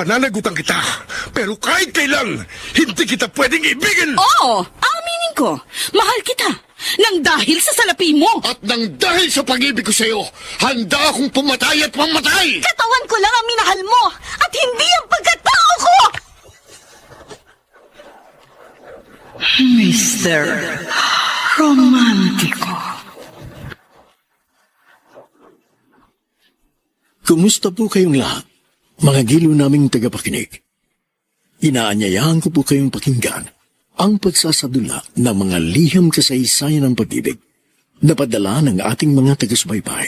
Pananagutan kita, pero kahit kailan, hindi kita pwedeng ibigin! Oo, aminin ko. Mahal kita. Nang dahil sa salapi mo. At nang dahil sa pag-ibig ko sa'yo, handa akong pumatay at mamatay! Katawan ko lang ang minahal mo at hindi ang pagkatao ko! Mr. Romantiko. Kumusta po kayong lahat, mga giliw naming tagapakinig? Inaanyayahan ko po kayong pakinggan ang pagsasadula ng mga liham kasaysayan ng pag-ibig na padala ng ating mga taga-subaybay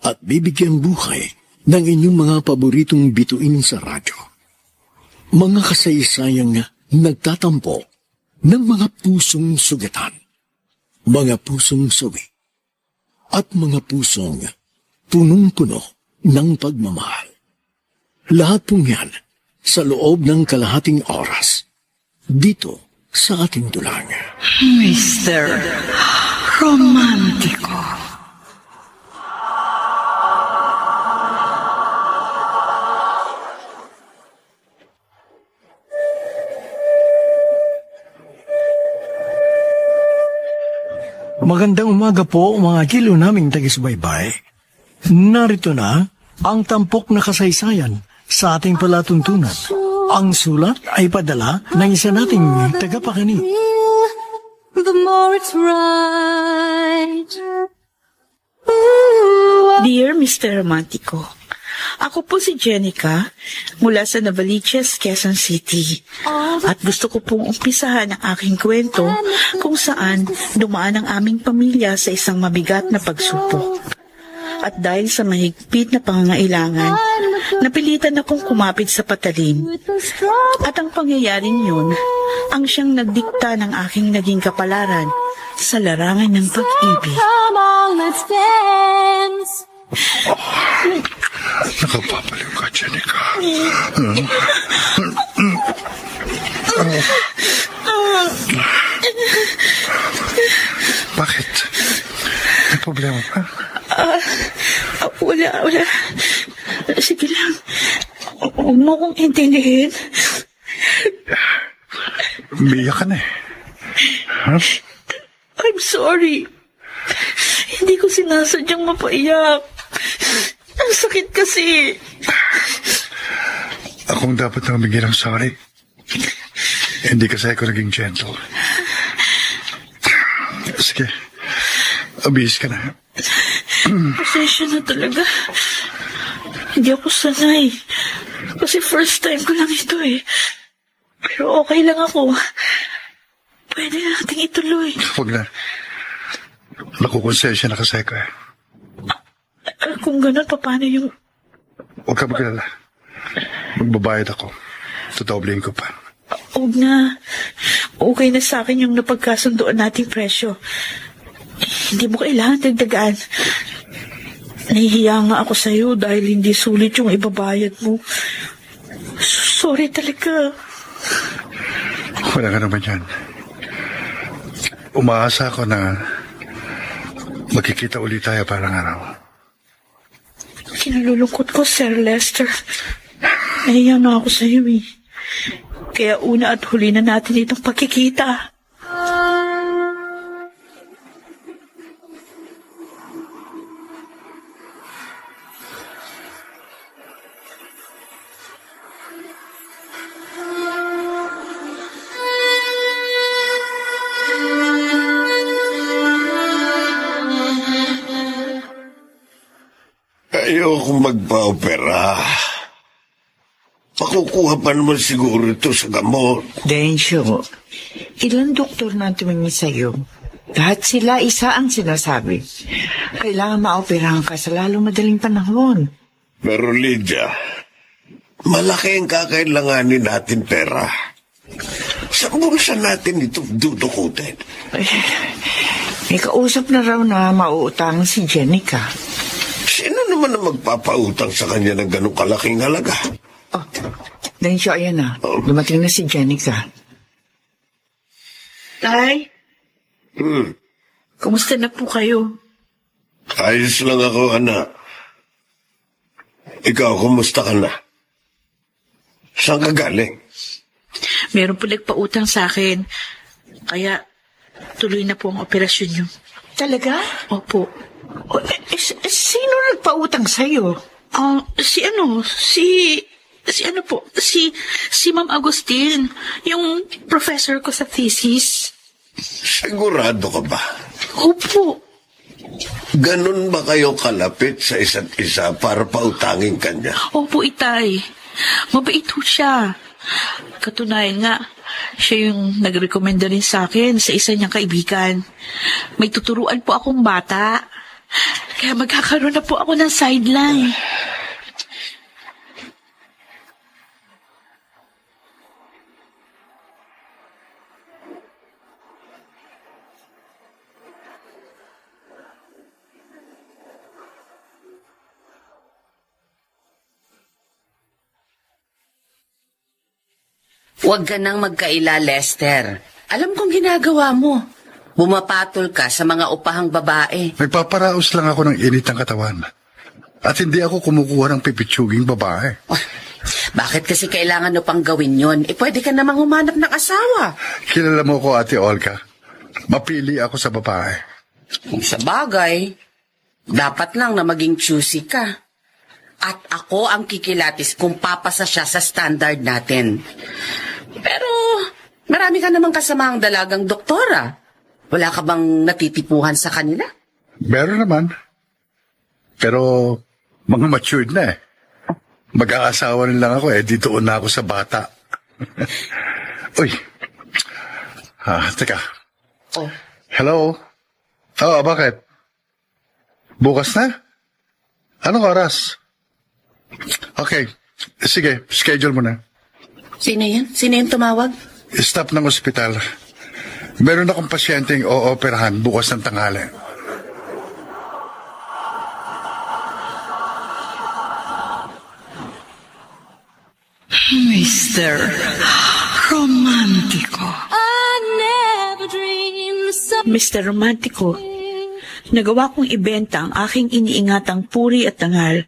at bibigyan buhay ng inyong mga paboritong bituin sa radyo. Mga kasaysayang nagtatampo ng mga pusong sugatan, mga pusong suwi, at mga pusong punong-puno ng pagmamahal. Lahat pong yan sa loob ng kalahating oras dito sa ating dulang. Mr. Romantiko. Magandang umaga po mga kilo naming taga-subaybay. Narito na ang tampok na kasaysayan sa ating palatuntunan. Ang sulat ay padala ng isa nating tagapakinig. The more it's right. Dear Mr. Romantico, ako po si Jenica mula sa Navaliches, Quezon City. At gusto ko pong umpisahan ang aking kwento kung saan dumaan ang aming pamilya sa isang mabigat na pagsupok. At dahil sa mahigpit na pangangailangan, napilitan akong kumapit sa patalim. At ang pangyayaring yun, ang siyang nagdikta ng aking naging kapalaran sa larangan ng pag-ibig. Come on, let's dance. Nakapapaliw ka, Jenica. Bakit? May problema ba? Wala. Sige lang. Huwag mo kong intindihin. Umiyak ka na eh. Huh? I'm sorry. Hindi ko sinasadyang mapaiyak. Ang sakit kasi. Akong dapat nang bigyan ng sorry. Hindi kasi ako naging gentle. Sige. Abihis ka na. Pasensya na talaga. Hindi ako sanay. Kasi first time ko lang ito eh. Pero okay lang ako. Pwede nating ituloy. Huwag na. Nakukonsensya na kasi ako eh. Kung gano'n, paano yung... Huwag ka magalala. Magbabayad ako. Tudoblihin ko pa. Huwag na. Okay na sa akin yung napagkasundoan nating presyo. Hindi mo kailangan dagdagaan. Nahihiya nga ako sa'yo dahil hindi sulit yung ibabayad mo. Sorry talaga. Wala ka naman yan. Umaasa ako na magkikita ulit tayo parang araw. Kinalulungkot ko, Sir Lester. Nahiya na ako sa'yo eh. Kaya una at huli na natin itong pagkikita. Ayokong magpa-opera. Makukuha pa naman siguro ito sa gamot. Densyo, ilang doktor na tumingin sa'yo? Lahat sila isa ang sinasabi. Kailangan maoperahan ka sa lalong madaling panahon. Pero Lydia, malaki ang kakailanganin natin pera. Sa bulsa natin ito dudukutin. May kausap na raw na mauutang si Jenica. Sino naman ang magpapautang sa kanya ng ganong kalaking halaga? Oh, Densyo, ayan na. Dumating na si Jenica. Tay, kumusta na po kayo? Ayos lang ako, anak. Ikaw, kumusta ka na? Saan ka galing? Meron po nagpautang sa akin. Kaya tuloy na po ang operasyon niyo. Talaga? Opo. Sino nagpautang sa'yo? Si Ma'am Agustin, yung professor ko sa thesis. Sigurado ka ba? Opo. Ganun ba kayo kalapit sa isa't isa para pautangin kanya? Opo, Itay. Mabait ho siya. Katunayan nga, siya yung nagrekomenda rin sa akin sa isa niyang kaibigan. May tuturuan po akong bata. Kaya magkakaroon na po ako ng sideline. Huwag ka nang magkaila, Lester. Alam kong ginagawa mo. Bumapatol ka sa mga upahang babae. Nagpaparaos lang ako ng init ng katawan. At hindi ako kumukuha ng pipitsuging babae. Oh, bakit kasi kailangan mo pang gawin yon? Pwede ka namang humanap ng asawa. Kilala mo ko, Ate Olga. Mapili ako sa babae. Sa bagay, dapat lang na maging choosy ka. At ako ang kikilatis kung papasa siya sa standard natin. Pero marami ka namang kasamahang dalagang doktora. Wala ka bang natitipuhan sa kanila? Meron naman. Pero mga matured na eh. Mag-aasawa rin lang ako eh. Di doon na ako sa bata. Uy. Teka. Oh. Hello? Bakit? Bukas na? Anong oras? Okay. Sige, schedule mo na. Sino yun? Sino yung tumawag? Staff ng ospital. Meron akong pasyenteng ooperahan bukas ng tanghali. Mr. Romantico. I never dreamed so Mr. Romantico, nagawa kong ibenta ang aking iniingatang puri at tangal.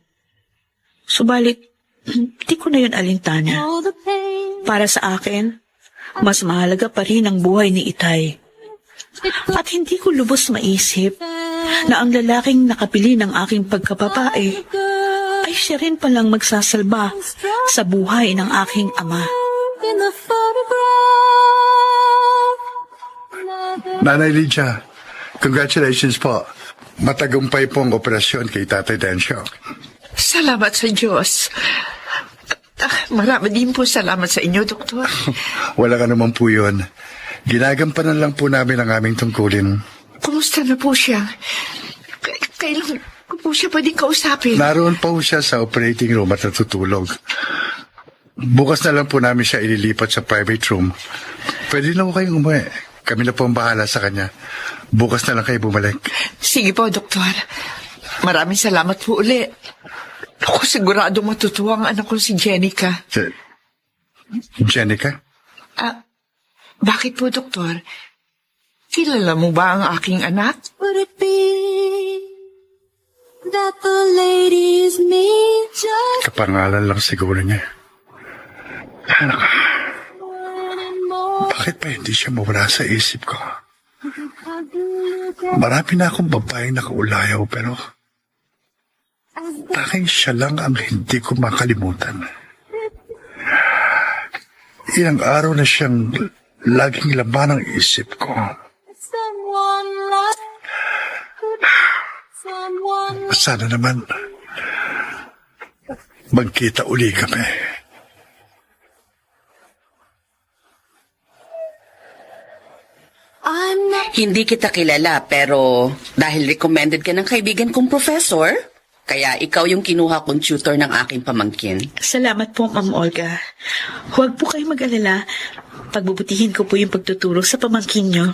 Subalit, hindi ko na yun alintana. all the pain. Para sa akin, mas mahalaga pa rin ang buhay ni Itay. At hindi ko lubos maisip na ang lalaking nakapili ng aking pagkababae ay siya rin palang magsasalba sa buhay ng aking ama. In the photograph. Nanay Lydia, congratulations po. Matagumpay po ang operasyon kay Tatay Densyo. Salamat sa Diyos. Marami din po salamat sa inyo, Doktor. Wala ka naman po yun. Ginagampanan lang po namin ang aming tungkulin. Kumusta na po siya? Kailan ko po siya pwedeng kausapin? Naroon pa po siya sa operating room at natutulog. Bukas na lang po namin siya ililipat sa private room. Pwede na po kayong umuwi. Kami na po ang bahala sa kanya. Bukas na lang kayo bumalik. Sige po, Doktor. Maraming salamat po uli. Ako sigurado matutuwa ang anak ko si Jenica. Jenica? Bakit po, Doktor? Kilala mo ba ang aking anak? Would it be that the ladies meet just Kapangalan lang siguro niya. Anak, anymore? bakit pa hindi siya mawala sa isip ko? Marami na akong babaeng nakaulayaw pero tanging siya lang ang hindi ko makalimutan. Ilang araw na siyang laging laman ng isip ko. Someone like someone. Sana naman magkita uli kami. I'm not. Hindi kita kilala, pero dahil recommended ka ng kaibigan kong professor, kaya ikaw yung kinuha kong tutor ng aking pamangkin. Salamat po, Ma'am Olga. Huwag po kayo mag-alala. Pagbubutihin ko po yung pagtuturo sa pamangkin nyo.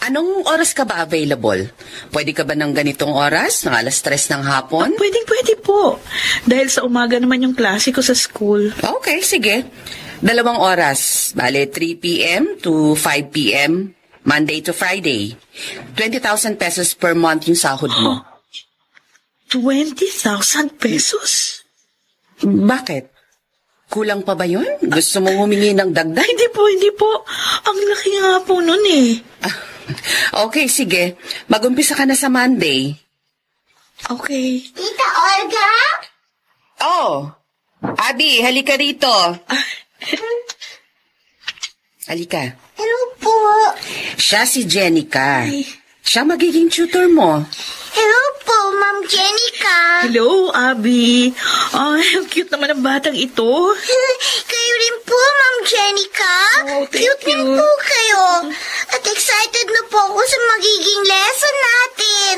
Anong oras ka ba available? Pwede ka ba ng ganitong oras? Ng alas 3 ng hapon? Pwede po. Dahil sa umaga naman yung klase ko sa school. Okay, sige. 2 oras. Bale, 3 p.m. to 5 p.m. Monday to Friday. 20,000 pesos per month yung sahod mo. 20,000 pesos? Bakit? Kulang pa ba yun? Gusto mong humingi ng dagdag? Hindi po. Ang laki nga po nun eh. Okay, sige. Mag-umpisa ka na sa Monday. Okay. Tita Olga? Oh, Abby, halika rito. Halika. Hello po. Siya si Jenica. Siya magiging tutor mo. Hello po, Ma'am Jenica. Hello, Abby. Ay, ang cute naman ng batang ito. Kayo rin po, Ma'am Jenica. Oh, thank Cute din you. po kayo. At excited na po ako sa magiging lesson natin.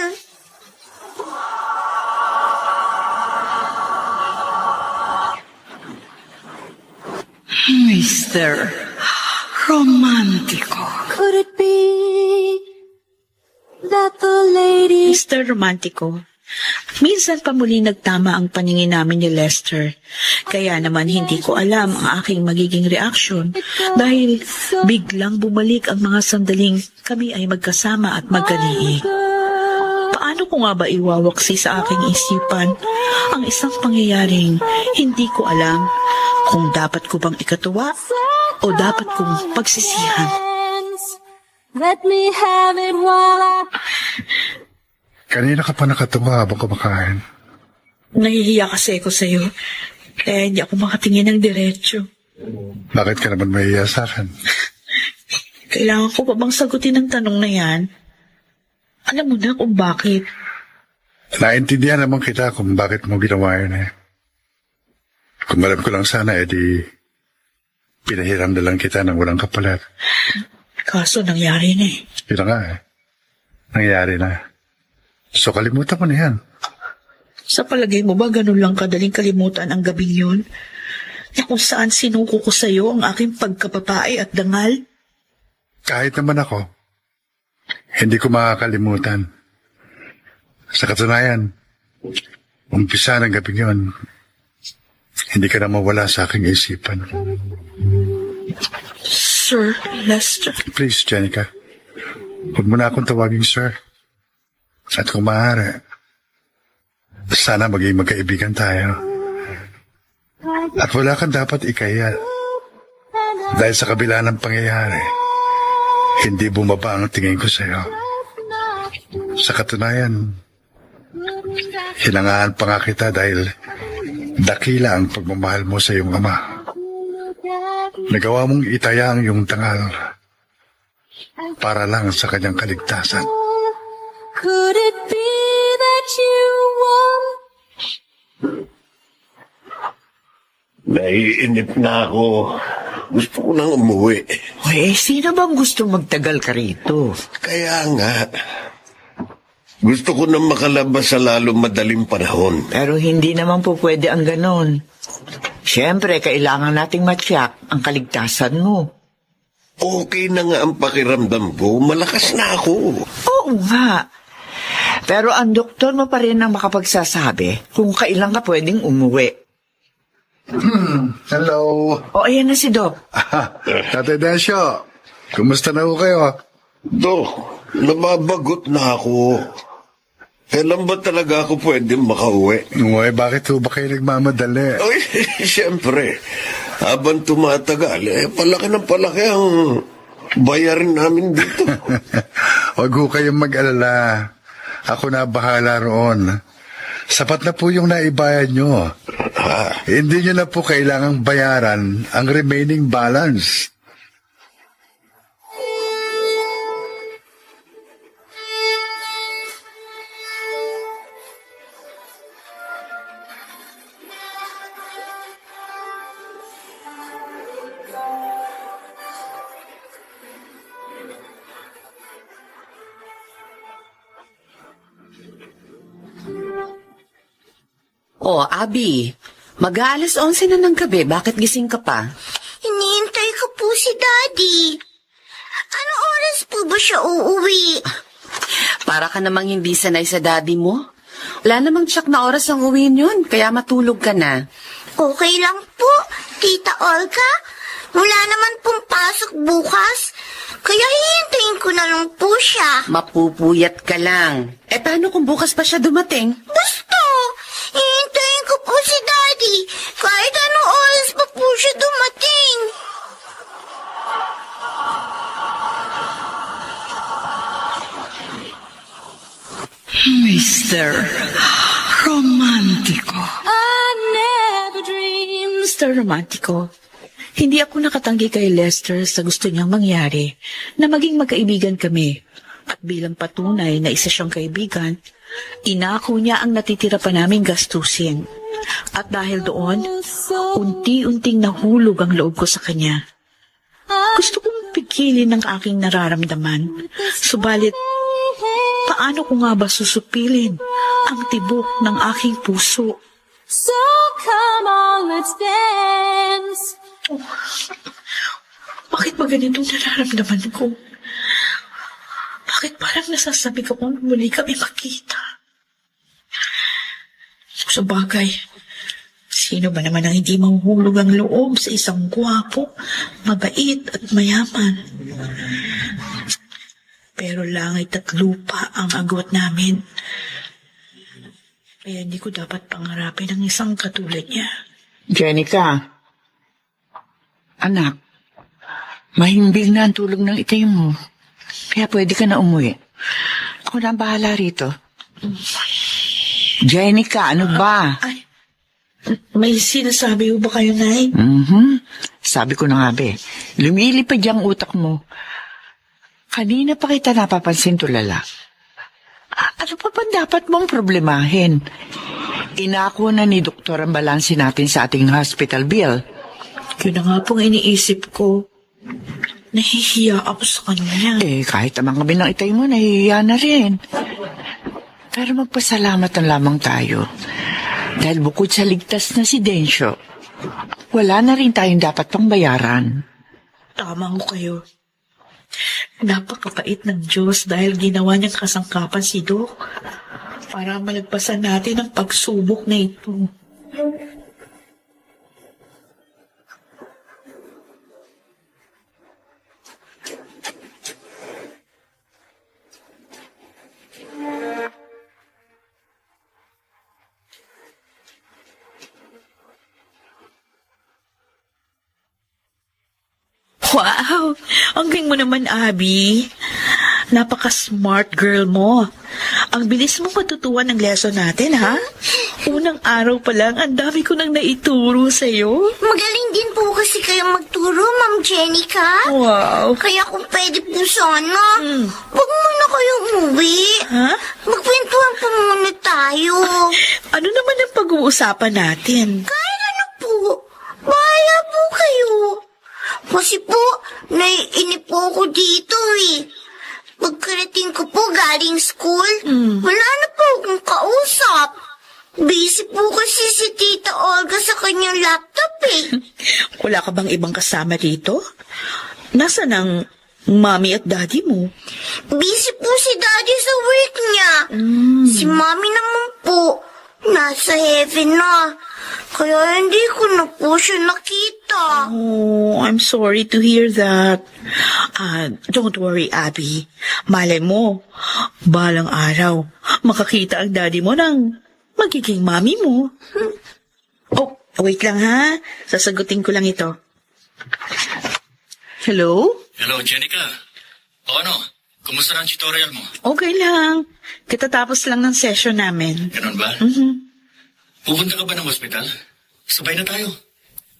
Mr. Romantico. Could it be that the lady... Mr. Romantico, minsan pa muli nagtama ang paningin namin ni Lester. Kaya naman hindi ko alam ang aking magiging reaksyon dahil biglang bumalik ang mga sandaling kami ay magkasama at magkaliig. Paano ko nga ba iwawaksi sa aking isipan ang isang pangyayaring hindi ko alam kung dapat ko bang ikatuwa o dapat kong pagsisihan? Let me have it while I... Kanina ka pa nakatuwa habang kumakain. Nahihiya kasi ako sa'yo. Kaya hindi ako makatingin ng diretsyo. Bakit ka naman mahiya sa akin? Kailangan ko pa bang sagutin ang tanong na yan? Alam mo na kung bakit. Naintindihan naman kita kung bakit mo ginawa yun eh. Kung alam ko lang sana, edi pinahiram na lang kita ng walang kapalit. Kaso nangyari na eh. Yun na nga eh. Nangyari na. So kalimutan mo na yan. Sa palagay mo ba ganun lang kadaling kalimutan ang gabing yun? Na kung saan sinuko ko sa'yo ang aking pagkapapae at dangal? Kahit naman ako, hindi ko makakalimutan. Sa katunayan, umpisa ng gabing yun, hindi ka na mawala sa aking isipan. Sir Lester. Please, Jenica, huwag mo na akong tawaging sir. At kung maaari, sana maging magkaibigan tayo. At wala kang dapat ikaya. Dahil sa kabila ng pangyayari, hindi bumaba ang tingin ko sa'yo. Sa katunayan, hinangaan pa nga kita dahil dakila ang pagmamahal mo sa iyong ama. Nagawa mong itaya ang iyong tangal para lang sa kanyang kaligtasan. Could it be that you want... Naiinip na ako. Gusto ko nang umuwi. Sino bang gusto magtagal ka rito? Kaya nga, gusto ko nang makalabas sa lalo madaling panahon. Pero hindi naman po pwede ang ganon. Siyempre, kailangan nating matyak ang kaligtasan mo. Okay na nga ang pakiramdam ko. Malakas na ako. Oo nga. Pero ang doktor mo pa rin ang makapagsasabi kung kailan ka pwedeng umuwi. Hello. O, ayan na si Doc. Tatay Dasyo, kumusta na ho kayo? Dok, nababagot na ako. Kailan ba talaga ako pwedeng makauwi? Uy, bakit ho ba kayo nagmamadali? Ay, siyempre. Habang tumatagal, palaki ng palaki ang bayarin namin dito. Huwag ho kayong mag-alala. Ako na bahala roon. Sapat na po yung naibayad nyo. Hindi nyo na po kailangang bayaran ang remaining balance. Oh, Abby, mag-aalas 11 na ng gabi. Bakit gising ka pa? Hinihintay ko po si Daddy. Anong oras po ba siya uuwi? Para ka namang hindi sanay sa daddy mo. Wala namang tsak na oras ang uwiin yun, kaya matulog ka na. Okay lang po, Tita Olga. Wala naman pong pasok bukas. Kaya hihintayin ko na lang po siya. Mapupuyat ka lang. Paano kung bukas pa siya dumating? Basta, hihintayin ko po si Daddy. Kahit anong oras pa po Mr. Romantiko. Mr. Romantiko, hindi ako nakatanggi kay Lester sa gusto niyang mangyari na maging magkaibigan kami. At bilang patunay na isa siyang kaibigan, inako niya ang natitira pa naming gastusin. At dahil doon, unti-unting nahulog ang loob ko sa kanya. Gusto kong pigilin ang aking nararamdaman. Subalit, paano ko nga ba susupilin ang tibok ng aking puso? So come on, let's dance. Bakit ba ganitong nararamdaman ko? Bakit parang nasasabi ko kung muli kami makita? Sa bagay, sino ba naman ang hindi mahuhulog ang loob sa isang gwapo, mabait at mayaman? Pero langit at lupa ang agwat namin. Kaya hindi ko dapat pangarapin ang isang katulad niya. Jenica, anak, mahimbing na ang tulog ng itay mo. Kaya pwede ka na umuwi. Ako na ang bahala rito. Jenica, ano ba? Ay, may sinasabi mo ba kayo, Nay? Sabi ko na nga, be. Lumilipad yung utak mo. Kanina pa kita napapansin, tulala. Ano pa ba dapat mong problemahin? Inako na ni doktor ang balanse natin sa ating hospital bill. Yun na nga pong iniisip ko. Nahihiya ako sa kanya. Kahit amang kami ng itay mo, nahihiya na rin. Pero magpasalamat na lamang tayo. Dahil bukod sa ligtas na si Densyo, wala na rin tayong dapat pang bayaran. Tama ko kayo. Napakabait ng Diyos dahil ginawa niyang kasangkapan si Doc para malagpasan natin ang pagsubok na ito. Wow! Ang galing mo naman, Abby. Napaka-smart girl mo. Ang bilis mo matutuwa ng lesson natin, ha? Unang araw pa lang, ang dami ko nang naituro sa'yo. Magaling din po kasi kayo magturo, Ma'am Jenica. Wow! Kaya kung pwede po sana, huwag muna kayo umuwi. Ha? Magkwentuhan pa muna tayo. Ano naman ang pag-uusapan natin? Kahit ano po, bahala po kayo. Kasi po, naiinip po ako dito eh. Pagkarating ko po galing school, wala na po akong kausap. Busy po kasi si Tita Olga sa kanyang laptop eh. Wala ka bang ibang kasama dito? Nasaan ang mommy at daddy mo? Busy po si Daddy sa work niya. Si Mommy naman po, nasa heaven na. Kaya hindi ko na po siya nakita. Oh, I'm sorry to hear that. Don't worry, Abby. Malay mo, balang araw, makakita ang daddy mo ng magiging mami mo. Oh, wait lang ha. Sasagutin ko lang ito. Hello? Hello, Jenica. O ano? Kumusta ang tutorial mo? Okay lang. Katatapos lang ng session namin. Ganun ba? Pupunta ka ba ng ospital? Sabay na tayo.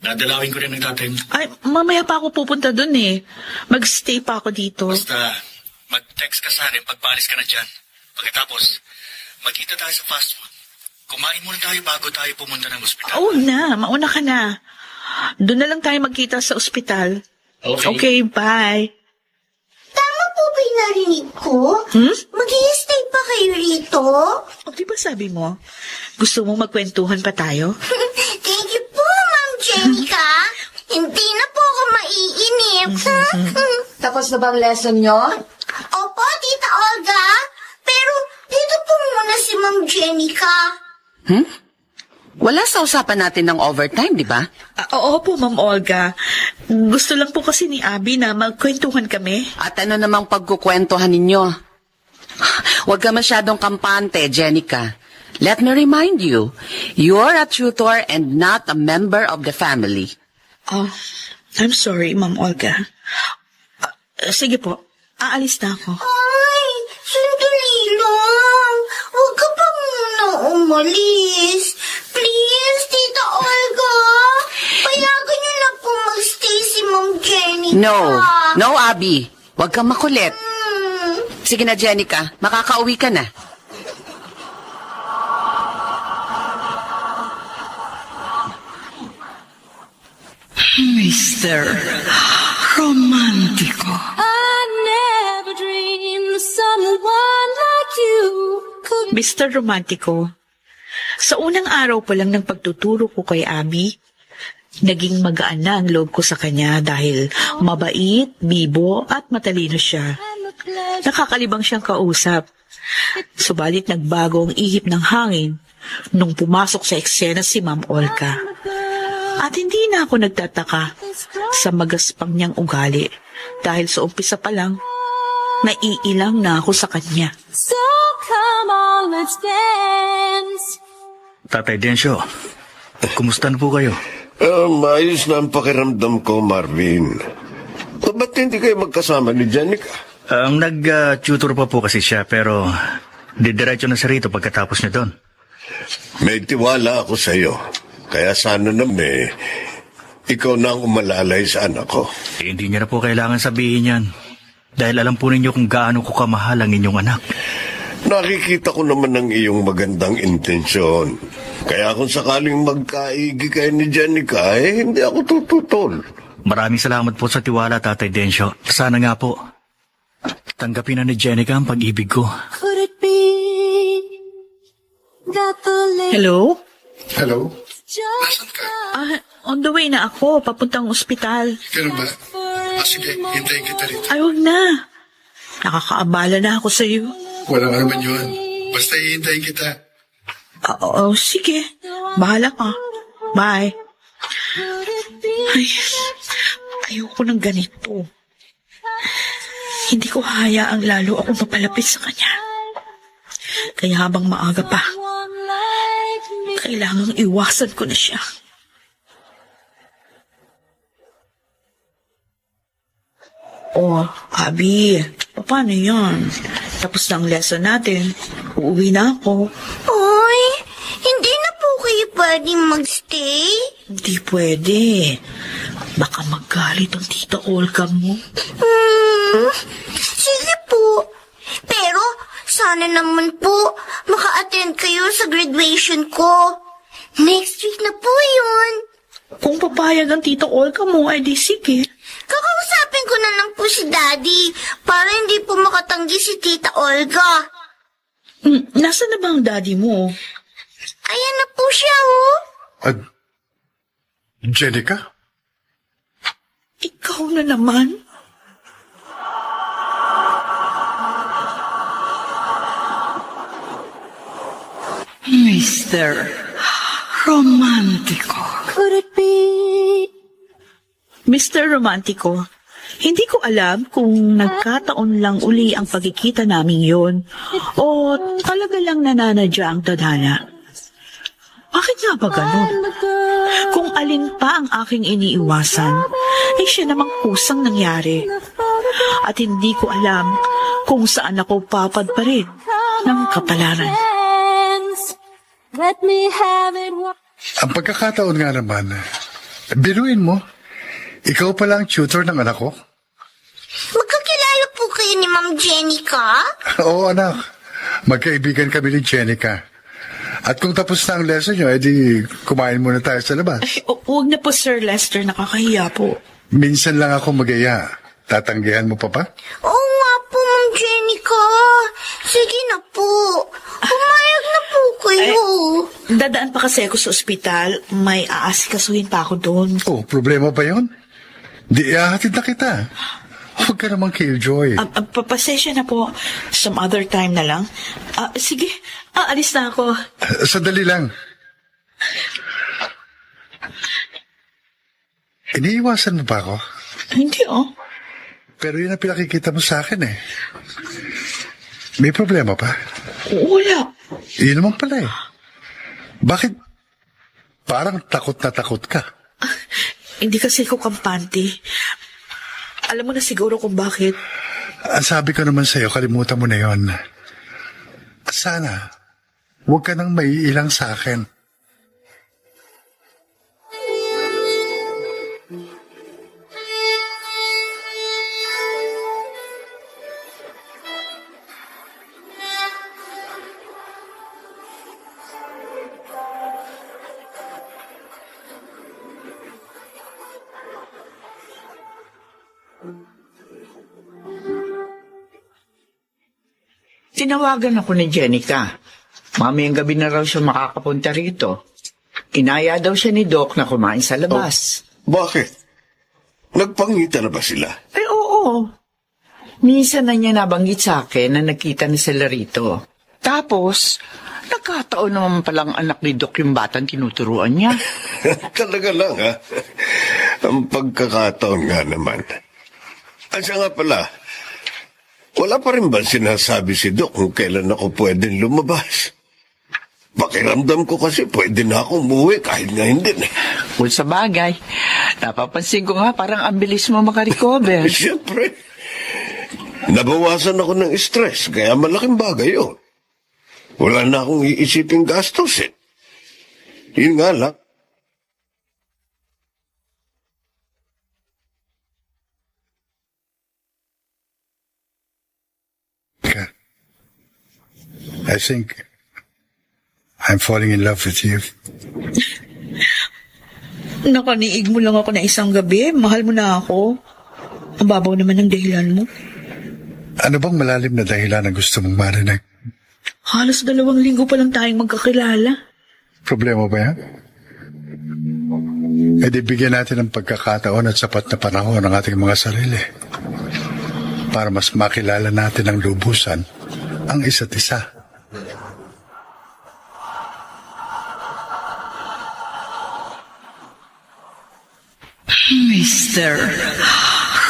Dadalawin ko rin ng tatay mo. Ay, mamaya pa ako pupunta dun eh. Mag-stay pa ako dito. Basta, mag-text ka sa akin pagpaalis ka na dyan. Pagkatapos, magkita tayo sa fast food. Kumain muna tayo bago tayo pumunta ng ospital. Oo na, mauna ka na. Doon na lang tayo magkita sa ospital. Okay. Okay, bye. Tama po ba yung narinig ko? Mag-i-stay pa kayo rito? O, di ba sabi mo, gusto mo magkwentuhan pa tayo? Thank you po, Ma'am Jenica. Hindi na po ako maiinip. Tapos na bang lesson nyo? Opo, Tita Olga. Pero dito po muna si Ma'am Jenica. Wala sa usapan natin ng overtime, di ba? Oo po, Ma'am Olga. Gusto lang po kasi ni Abby na magkwentuhan kami. At ano namang pagkukwentuhan ninyo? Huwag ka masyadong kampante, Jenica. Let me remind you, you're a tutor and not a member of the family. Oh, I'm sorry, Ma'am Olga. Sige po, aalis na ako. Ay, sandali lang. Huwag ka pa umalis. Please, Tita Olga. Payagan niyo na po magstay si Ma'am Jenica. No, Abby. Huwag kang makulit. Sige na, Jenica. Makakauwi ka na. Mr. Romantico. I never dreamed someone like you could. Mr. Romantico, sa unang araw pa lang ng pagtuturo ko kay Abby, naging magaan na ang loob ko sa kanya dahil mabait, bibo at matalino siya. Nakakalibang siyang kausap. Subalit nagbago ang ihip ng hangin nung pumasok sa eksena si Ma'am Olga. At hindi na ako nagtataka sa magaspang niyang ugali dahil sa umpisa pa lang, naiilang na ako sa kanya. So come on, let's dance. Tatay Densyo, kumusta na po kayo? Maayos na ang pakiramdam ko, Marvin. Ba't hindi kayo magkasama ni Jenica? Ang nag-tutor pa po kasi siya pero didiretso na siya rito pagkatapos niya doon. May tiwala ako sa iyo. Kaya sana naman ikaw na ang umalalay sa anak ko. Hindi niya na po kailangan sabihin yan. Dahil alam po ninyo kung gaano ko kamahal ang inyong anak. Nakikita ko naman ang iyong magandang intensyon. Kaya kung sakaling magkaigi kayo ni Jenica, hindi ako tututol. Maraming salamat po sa tiwala, Tatay Densyo. Sana nga po, tanggapin na ni Jenica ang pag-ibig ko. Could it be that the lady Hello? Hello? just On the way na ako, papuntang ospital. Ganun ba? Sige, hintayin kita rito. Ay, huwag na. Nakakaabala na ako sa'yo. Wala nga naman yun. Basta hihintayin kita. Oo, sige. Bahala ka. Bye. Ay, ayoko ng ganito. Hindi ko hayaang lalo ako mapalapit sa kanya. Kaya habang maaga pa, kailangang iwasan ko na siya. Oh, Abby, paano yan? Tapos na ang lesson natin. Uuwi na ako. Oy, hindi na po kayo pwedeng magstay? Hindi pwede. Baka magalit ang tita Olga mo. Sige po. Pero, sana naman po maka-attend kayo sa graduation ko. Next week na po yun. Kung papayag ang tita Olga mo, ay di sige. Kakausapin ko na lang po si Daddy para hindi po makatanggi si Tita Olga. Nasaan na ba ang daddy mo? Ayan na po siya, oh. Jenica? Ikaw na naman? Mr. Romantico. could it be Mr. Romantico, hindi ko alam kung nagkataon lang uli ang pagkikita namin yon o talaga lang nananadya ang tadhana. Bakit nga ba ganun? Kung alin pa ang aking iniiwasan, ay siya namang kusang nangyari. At hindi ko alam kung saan ako papad pa rin ng kapalaran. dance? Let me have it. Ang pagkakataon nga naman, biruin mo, ikaw pala ang tutor ng anak ko? Magkakilala po kayo ni Ma'am Jenica? Oo, anak. Magkaibigan kami ni Jenica. At kung tapos na ang lesson nyo, edi kumain muna tayo sa labas. Ay, huwag na po, Sir Lester. Nakakahiya po. Minsan lang ako magaya. Tatanggihan mo pa ba? Oo nga po, Ma'am Jenica. Sige na po. Pumayag na po kayo. Dadaan pa kasi ako sa ospital. May aasikasuhin pa ako doon. Oh, problema ba yun? Di ihahatid na kita. Huwag ka namang killjoy. Papasensya na po. Some other time na lang. Sige, alis na ako. Sandali lang. Iniiwasan mo ba ako? Hindi, oh. Pero yun ang pinakikita mo sa akin eh. May problema pa? Wala. Yun naman pala eh. Bakit parang takot na takot ka? Hindi kasi ako kampante. Alam mo na siguro kung bakit. Ang sabi ko naman sa'yo, kalimutan mo na yon. Sana, Huwag ka nang maiilang sa akin. Tinawagan ako ni Jenica. Mamayang gabi na raw siya makakapunta rito. Inaya daw siya ni Doc na kumain sa labas. Bakit? Nagpangita na ba sila? Ay, oo. Minsan na niya nabanggit sa akin na nakita ni sila rito. Tapos, nagkataon naman palang anak ni Doc yung batang tinuturuan niya. Talaga lang, ha? Ang pagkakataon nga naman. At siya nga pala, wala pa rin ba sinasabi si Doc kung kailan ako pwedeng lumabas? Pakiramdam ko kasi pwede na akong umuwi kahit ngayon din. Kung sa bagay, napapansin ko nga parang ang bilis mo makarecover. Siyempre, nabawasan ako ng stress, kaya malaking bagay yun. Wala na akong iisiping gastos eh. Yun nga lang. I think I'm falling in love with you. Nakaniig mo lang ako na isang gabi. Mahal mo na ako. Ang babaw naman ng dahilan mo. Ano bang malalim na dahilan na gusto mong marinig? Halos 2 linggo pa lang tayong magkakilala. Problema ba yan? E di bigyan natin ng pagkakataon at sapat na panahon ng ating mga sarili para mas makilala natin ang lubusan ang isa't isa. Mr.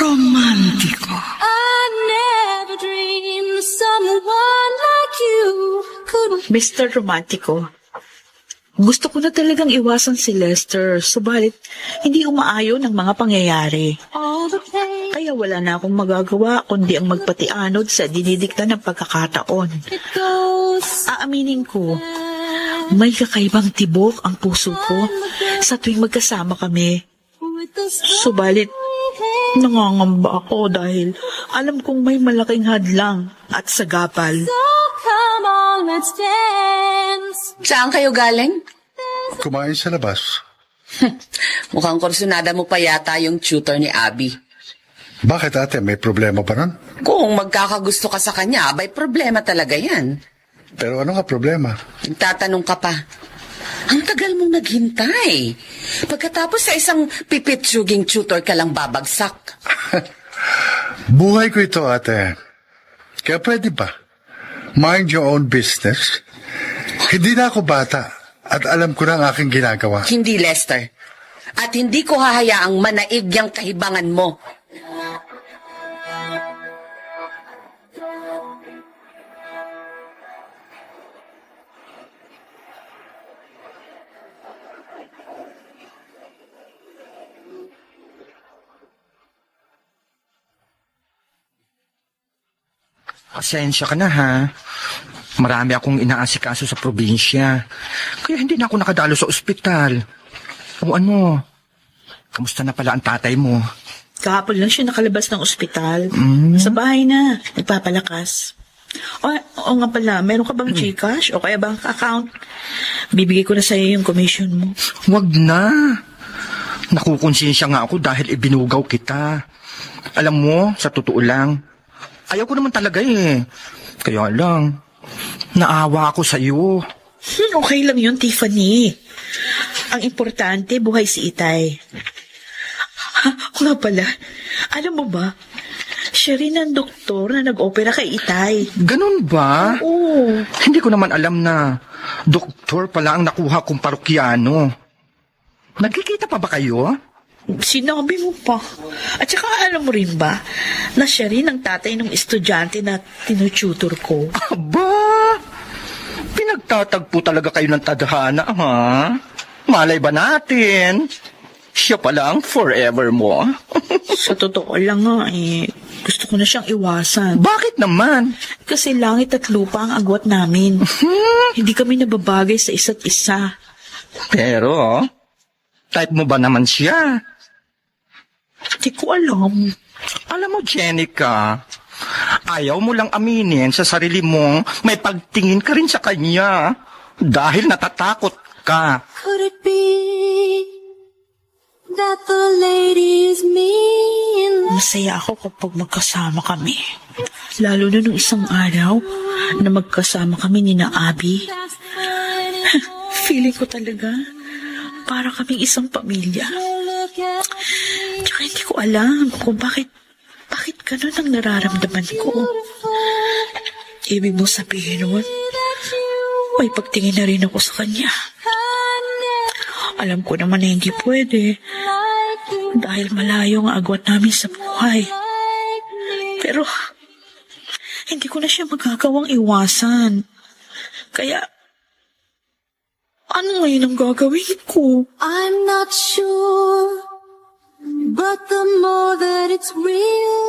Romantico. I never dreamed someone like you could. Mr. Romantico, gusto ko na talagang iwasan si Lester, subalit hindi umaayon ang mga pangyayari. All the pain Kaya wala na akong magagawa kundi ang magpatianod sa dinidikta ng pagkakataon. it goes. Aaminin ko, may kakaibang tibok ang puso ko sa tuwing magkasama kami. With the Subalit, nangangamba ako dahil alam kong may malaking hadlang at sagapal. so come on, let's dance. Saan kayo galing? Kumain sa labas. Mukhang kursunada mo pa yata yung tutor ni Abby. Bakit ate, may problema pa nun? Kung magkakagusto ka sa kanya, abay problema talaga yan. Pero ano nga problema? Nagtatanong ka pa. Ang tagal mong naghintay. Pagkatapos sa isang pipitsuging tutor ka lang babagsak. Buhay ko ito ate. Kaya pwede ba? Mind your own business. Hindi na ako bata at alam ko na ang aking ginagawa. Hindi, Lester. At hindi ko hahayaang manaig yung kahibangan mo. Pasensya ka na ha. Marami akong inaasikaso sa probinsya. Kaya hindi na ako nakadalo sa ospital. O ano, kamusta na pala ang tatay mo? Kahapon lang siya nakalabas ng ospital. Sa bahay na, nagpapalakas. O nga pala, meron ka bang Gcash o kaya bank account? Bibigay ko na sa'yo yung commission mo. Wag na. Nakukonsensya nga ako dahil ibinugaw kita. Alam mo, sa totoo lang, ayaw ko naman talaga eh. Kaya lang, naawa ako sa'yo. Okay lang yun, Tiffany. Ang importante, buhay si Itay. O nga pala, alam mo ba, siya rin ang doktor na nag-opera kay Itay. Ganun ba? Oo. Hindi ko naman alam na doktor pala ang nakuha kong parokyano. Nagkikita pa ba kayo? Sinabi mo pa. At saka alam mo rin ba, na siya rin ang tatay ng estudyante na tinututor ko. Aba! Pinagtatagpo talaga kayo ng tadhana, ha? Malay ba natin? siya pala ang forever mo. Sa totoo lang nga gusto ko na siyang iwasan. Bakit naman? Kasi langit at lupa ang agwat namin. Hindi kami nababagay sa isa't isa. Pero, type mo ba naman siya? Hindi ko alam. Alam mo, Jenica, ayaw mo lang aminin sa sarili mong may pagtingin ka rin sa kanya dahil natatakot ka. Could it be that the lady is me? Masaya ako kapag magkasama kami. Lalo na nung isang araw na magkasama kami ni na Abby. Feeling ko talaga para kaming isang pamilya. Tsaka hindi ko alam kung bakit ganun ang nararamdaman ko. Ibig mo sabihin nun, may pagtingin na rin ako sa kanya. Alam ko naman na hindi pwede dahil malayo ang agwat namin sa buhay. Pero hindi ko na siya magagawang iwasan. Kaya ano ngayon ang gagawin ko? I'm not sure, but the more that it's real.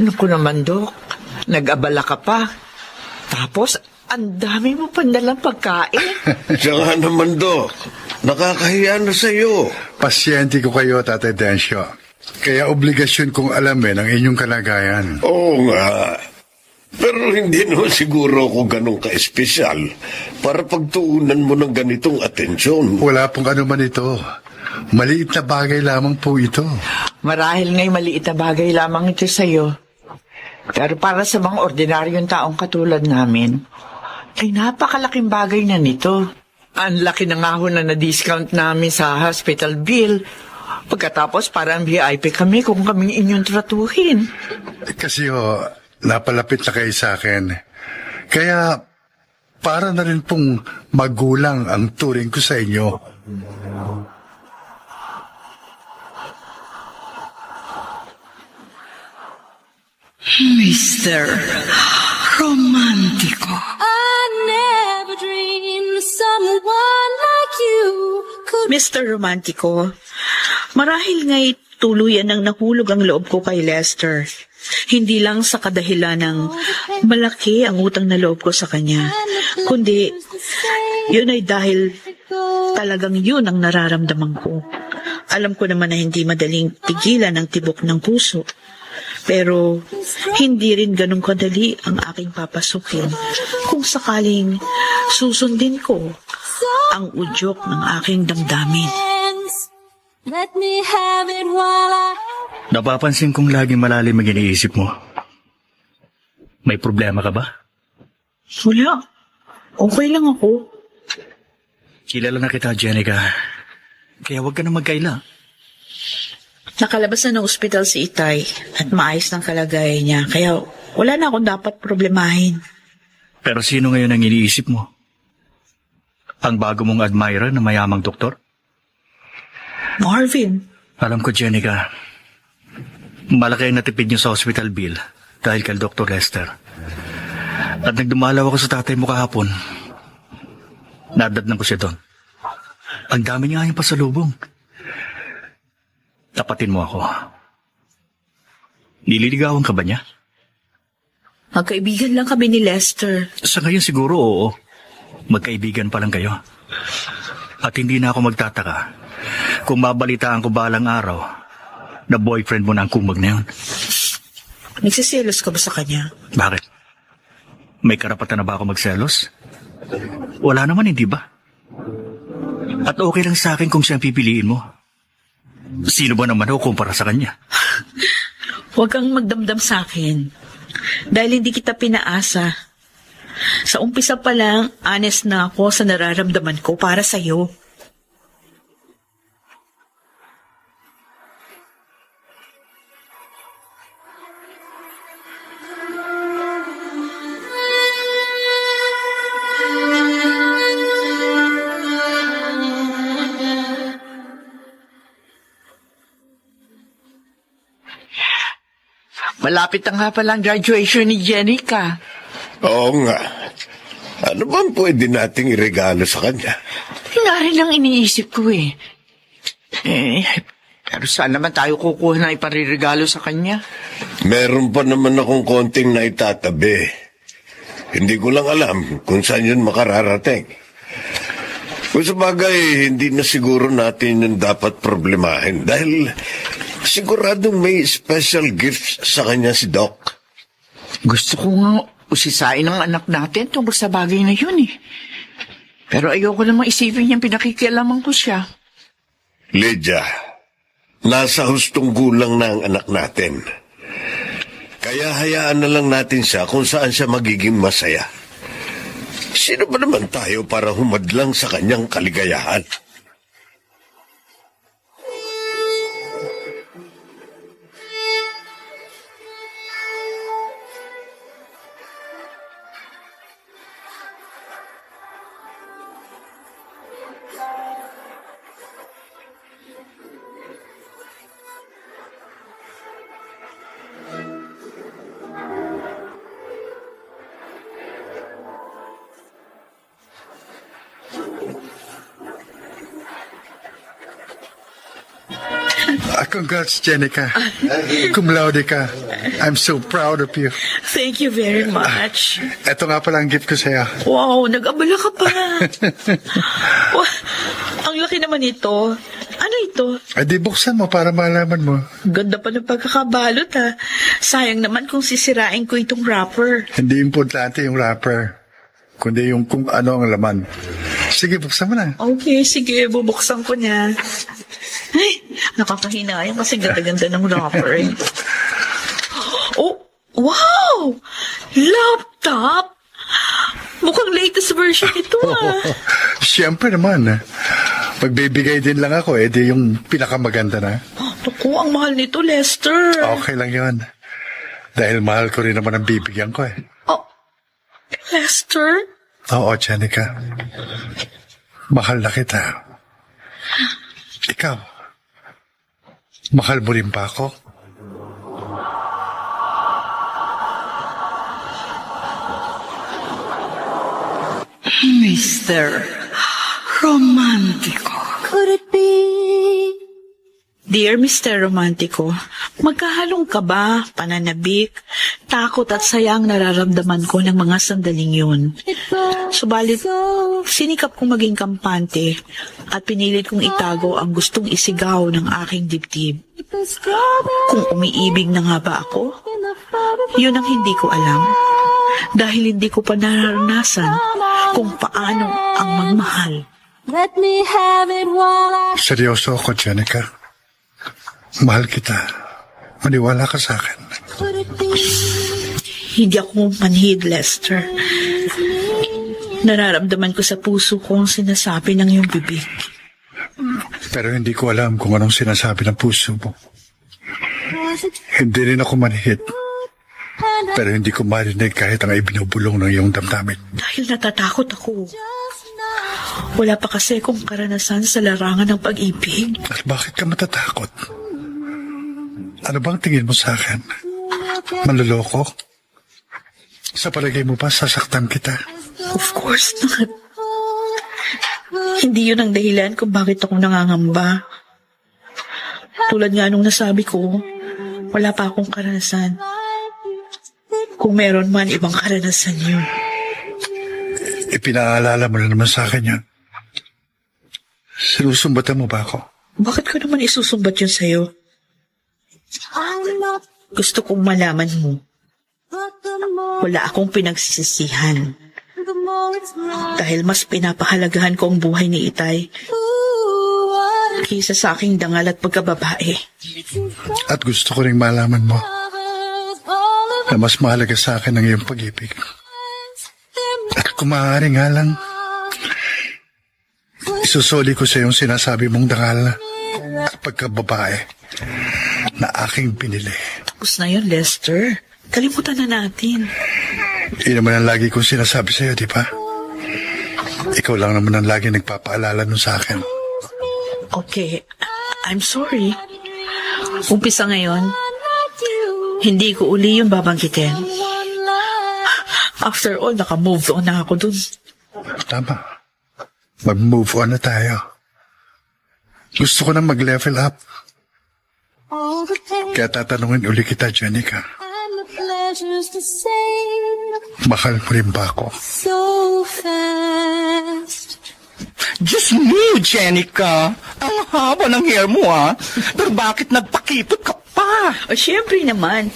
Naku naman, Dok. Nag-abala ka pa. Tapos, ang dami mo pandalang pagkain. Siya nga naman, Dok. Nakakahiya na sa'yo. Pasyente ko kayo, Tatay Densyo. Kaya obligasyon kong alamin ang inyong kalagayan. Oo nga. Pero hindi naman siguro ako ganun ka-espesyal para pagtuunan mo ng ganitong atensyon. Wala pong ano man ito. Maliit na bagay lamang po ito. Marahil nga'y maliit na bagay lamang ito sa'yo. Pero para sa mga ordinaryong taong katulad namin, ay napakalaking bagay na nito. Ang laki na nga ho na na-discount namin sa hospital bill. Pagkatapos parang VIP kami kung kaming inyong tratuhin. Kasi napalapit na kayo sa akin. Kaya para na rin pong magulang ang turing ko sa inyo. Mr. Romantiko. I never dreamed someone like you could. Mr. Romantiko, marahil nga'y tuluyan ng nahulog ang loob ko kay Lester. Hindi lang sa kadahilan ng malaki ang utang na loob ko sa kanya, kundi yun ay dahil talagang yun ang nararamdaman ko. Alam ko naman na hindi madaling pigilan ang tibok ng puso. Pero hindi rin ganun kadali ang aking papasukin kung sakaling susundin ko ang udyok ng aking damdamin. Let me have it while I... Napapansin kong laging malalim ang iniisip mo. May problema ka ba? Wala. Okay lang ako. Kilala na kita, Jenica. Kaya huwag ka na magkaila. Nakalabas na ng ospital si Itay at maayos ng kalagayan niya. Kaya wala na akong dapat problemahin. Pero sino ngayon ang iniisip mo? Ang bago mong admirer na mayamang doktor? Marvin. Alam ko, Jenica, malaki ang natipid niyo sa hospital bill dahil kay Dr. Lester. At nagdumalaw ako sa tatay mo kahapon. Nadadnan ko siya doon. Ang dami niya yung pasalubong. Tapatin mo ako. Nililigawan ka ba niya? Magkaibigan lang kami ni Lester. Sa ngayon siguro oo. Magkaibigan pa lang kayo. At hindi na ako magtataka kung mabalitaan ko balang araw na boyfriend mo na ang kumag na yun. Nagsiselos ka ba sa kanya? Bakit? May karapatan na ba ako magselos? Wala naman, hindi ba? At okay lang sa akin kung siya ang pipiliin mo. Sino ba naman ako kumpara sa kanya? Huwag kang magdamdam sa akin. Dahil hindi kita pinaasa. Sa umpisa pa lang, honest na ako sa nararamdaman ko para sa'yo. Malapit na nga pala ang graduation ni Jenica. Oo nga. Ano bang pwede nating iregalo sa kanya? Yun na rin ang iniisip ko eh. Pero saan naman tayo kukuha na iparirigalo sa kanya? Meron pa naman akong konting na itatabi. Hindi ko lang alam kung saan yun makararating. Kung sa bagay, hindi na siguro natin yung dapat problemahin dahil siguradong may special gifts sa kanya si Doc. Gusto ko nga usisain ang anak natin tungkol sa bagay na yun eh. Pero ayoko namang isipin niyang pinakikialaman ko siya. Lydia, nasa hustong gulang na ang anak natin. Kaya hayaan na lang natin siya kung saan siya magiging masaya. Sino ba naman tayo para humadlang sa kanyang kaligayahan? Congrats, Jenica. Cum laude ka. I'm so proud of you. Thank you very much. Ito nga pala ang gift ko sa'yo. Wow, nag-abala ka pa. Wow, ang laki naman ito. Ano ito? Ay, di buksan mo para malaman mo. Ganda pa ng pagkakabalot ha. Sayang naman kung sisirain ko itong wrapper. Hindi importante yung wrapper, kundi yung kung ano ang laman. Sige, buksan mo na. Okay, sige, bubuksan ko niya. Ay, nakakahinayang kasi ganda-ganda ng wrapper eh. Oh, wow! Laptop! Mukhang latest version ito ah. Siyempre naman. Magbibigay din lang ako, di yung pinakamaganda na. Naku, ang mahal nito, Lester. Okay lang yon. Dahil mahal ko rin naman ang bibigyan ko eh. Oh, Lester? Oo, Jenica. Mahal na kita. Ikaw, mahal mo rin ba ako? Mr. Romantico. Could it be? Dear Mr. Romantico, magkahalong kaba, pananabik, takot at sayang nararamdaman ko ng mga sandaling yun. Subalit, sinikap kong maging kampante at pinilit kong itago ang gustong isigaw ng aking dibdib. Kung umiibig na nga ba ako? Yun ang hindi ko alam. Dahil hindi ko pa naranasan kung paano ang magmahal. Let me have it while I... Seryoso ako, Jenica. Mahal kita. Maniwala ka sa akin. Could it be? Hindi ako manhid, Lester. Nararamdaman ko sa puso ko ang sinasabi ng iyong bibig. Pero hindi ko alam kung anong sinasabi ng puso mo. Hindi rin ako manhid. Pero hindi ko marinig kahit ang ibinubulong ng iyong damdamin. Dahil natatakot ako. Wala pa kasi akong karanasan sa larangan ng pag-ibig. At bakit ka matatakot? Ano bang tingin mo sa akin? Manloloko? Sa palagay mo ba sasaktan kita? Of course not. Hindi yun ang dahilan kung bakit ako nangangamba. Tulad nga nung nasabi ko, wala pa akong karanasan. Kung meron man, ibang karanasan yun. Ipinaalala mo na naman sa akin yun. Sinusumbatan mo ba ako? Bakit ko naman isusumbat yun sa'yo? Gusto kong malaman mo. Wala akong pinagsisisihan. Dahil mas pinapahalagahan ko ang buhay ni Itay kaysa sa aking dangal at pagkababae. At gusto ko rin malaman mo na mas mahalaga sa akin ang iyong pag-ibig. At kung maaari nga lang, isusuli ko sa iyong sinasabi mong dangal at pagkababae na aking pinili. Tapos na yun, Lester. Kalimutan na natin. Yun naman ang lagi kong sinasabi sa iyo, di ba? Ikaw lang naman ang lagi nagpapaalala nun sa akin. Okay, I'm sorry. Umpisa ngayon, hindi ko uli yung babanggitin. After all, naka-move on na ako dun. Tama. Mag-move on na tayo. Gusto ko na mag-level up. all the pain Kaya tatanungin uli kita, Jenica. and the pleasures the same, Mahal mo rin ba ako? so fast. Diyos mo, Jenica. Ang haba ng hair mo, ah. Pero bakit nagpakipot ka pa? O syempre naman,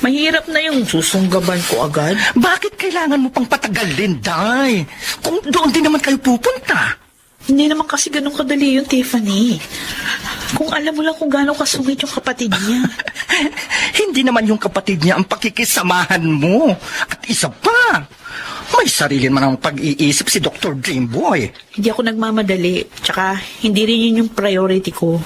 mahirap na yung susunggaban ko agad. Bakit kailangan mo pang patagalin, Day? Kung doon din naman kayo pupunta. Hindi naman kasi ganun kadali yung Tiffany. Kung alam mo lang kung gaano kasungit yung kapatid niya. Hindi naman yung kapatid niya ang pakikisamahan mo. At isa pa, may sarili man ang pag-iisip si Dr. Dreamboy. Hindi ako nagmamadali. Tsaka, hindi rin yun yung priority ko.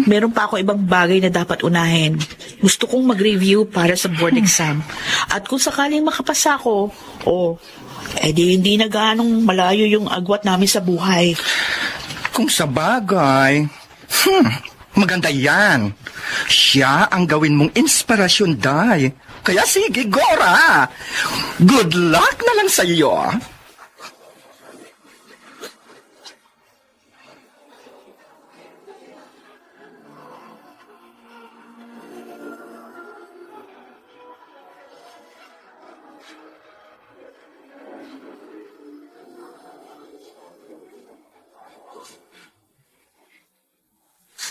Meron pa ako ibang bagay na dapat unahin. Gusto kong mag-review para sa board exam. At kung sakaling makapasa ako, hindi na gaanong malayo yung agwat namin sa buhay. Kung sa bagay, maganda yan. Siya ang gawin mong inspirasyon, Day. Kaya sige, Gora. Good luck na lang sa iyo.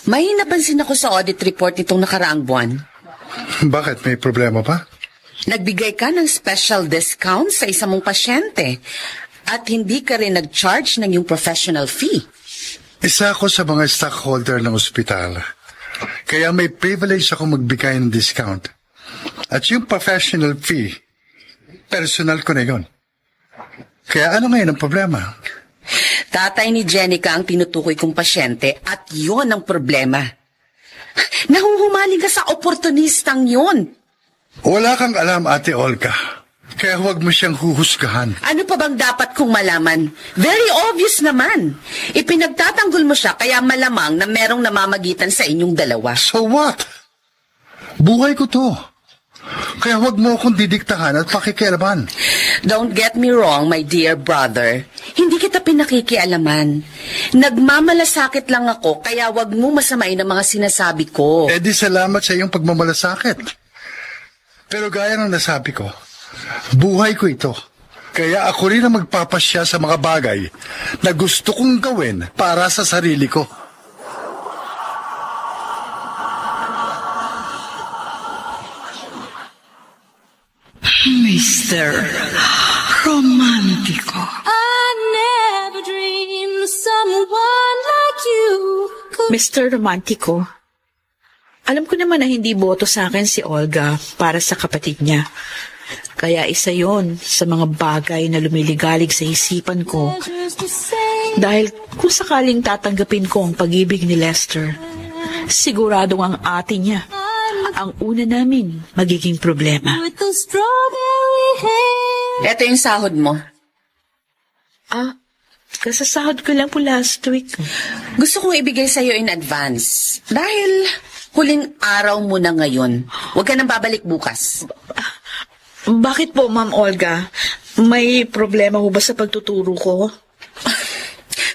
May napansin ako sa audit report nitong nakaraang buwan. Bakit? May problema pa? Nagbigay ka ng special discount sa isa mong pasyente at hindi ka rin nag-charge ng yung professional fee. Isa ako sa mga stockholder ng ospital. Kaya may privilege ako magbigay ng discount. At yung professional fee, personal ko na yun. Kaya ano ngayon ang problema? Tatay ni Jenica ang tinutukoy kong pasyente at yon ang problema. Nahuhumaling ka sa oportunistang yon. Wala kang alam, Ate Olga. Kaya huwag mo siyang huhusgahan. Ano pa bang dapat kong malaman? Very obvious naman. Ipinagtatanggol mo siya kaya malamang na merong namamagitan sa inyong dalawa. So what? Buhay ko to. Kaya huwag mo akong didiktahan at pakikialaman. Don't get me wrong, my dear brother. Hindi kita pinakikialaman. Nagmamalasakit lang ako, kaya wag mo masamain ang mga sinasabi ko. Eh di salamat sa iyong pagmamalasakit. Pero gaya ng nasabi ko, buhay ko ito. Kaya ako rin ang magpapasya sa mga bagay na gusto kong gawin para sa sarili ko. Mr. Romantico. I never dreamed someone like you could. Mr. Romantico, alam ko naman na hindi boto sa akin si Olga para sa kapatid niya. Kaya isa yon sa mga bagay na lumiligalig sa isipan ko. Pleasures the same, Dahil kung sakaling tatanggapin ko ang pag-ibig ni Lester, siguradong ang ate niya ang una namin magiging problema. with the strawberry hair. Ito yung sahod mo. Kasasahod ko lang po last week. Gusto kong ibigay sa'yo in advance. Dahil huling araw mo na ngayon. Huwag ka nang babalik bukas. Bakit po, Ma'am Olga? May problema ho ba sa pagtuturo ko?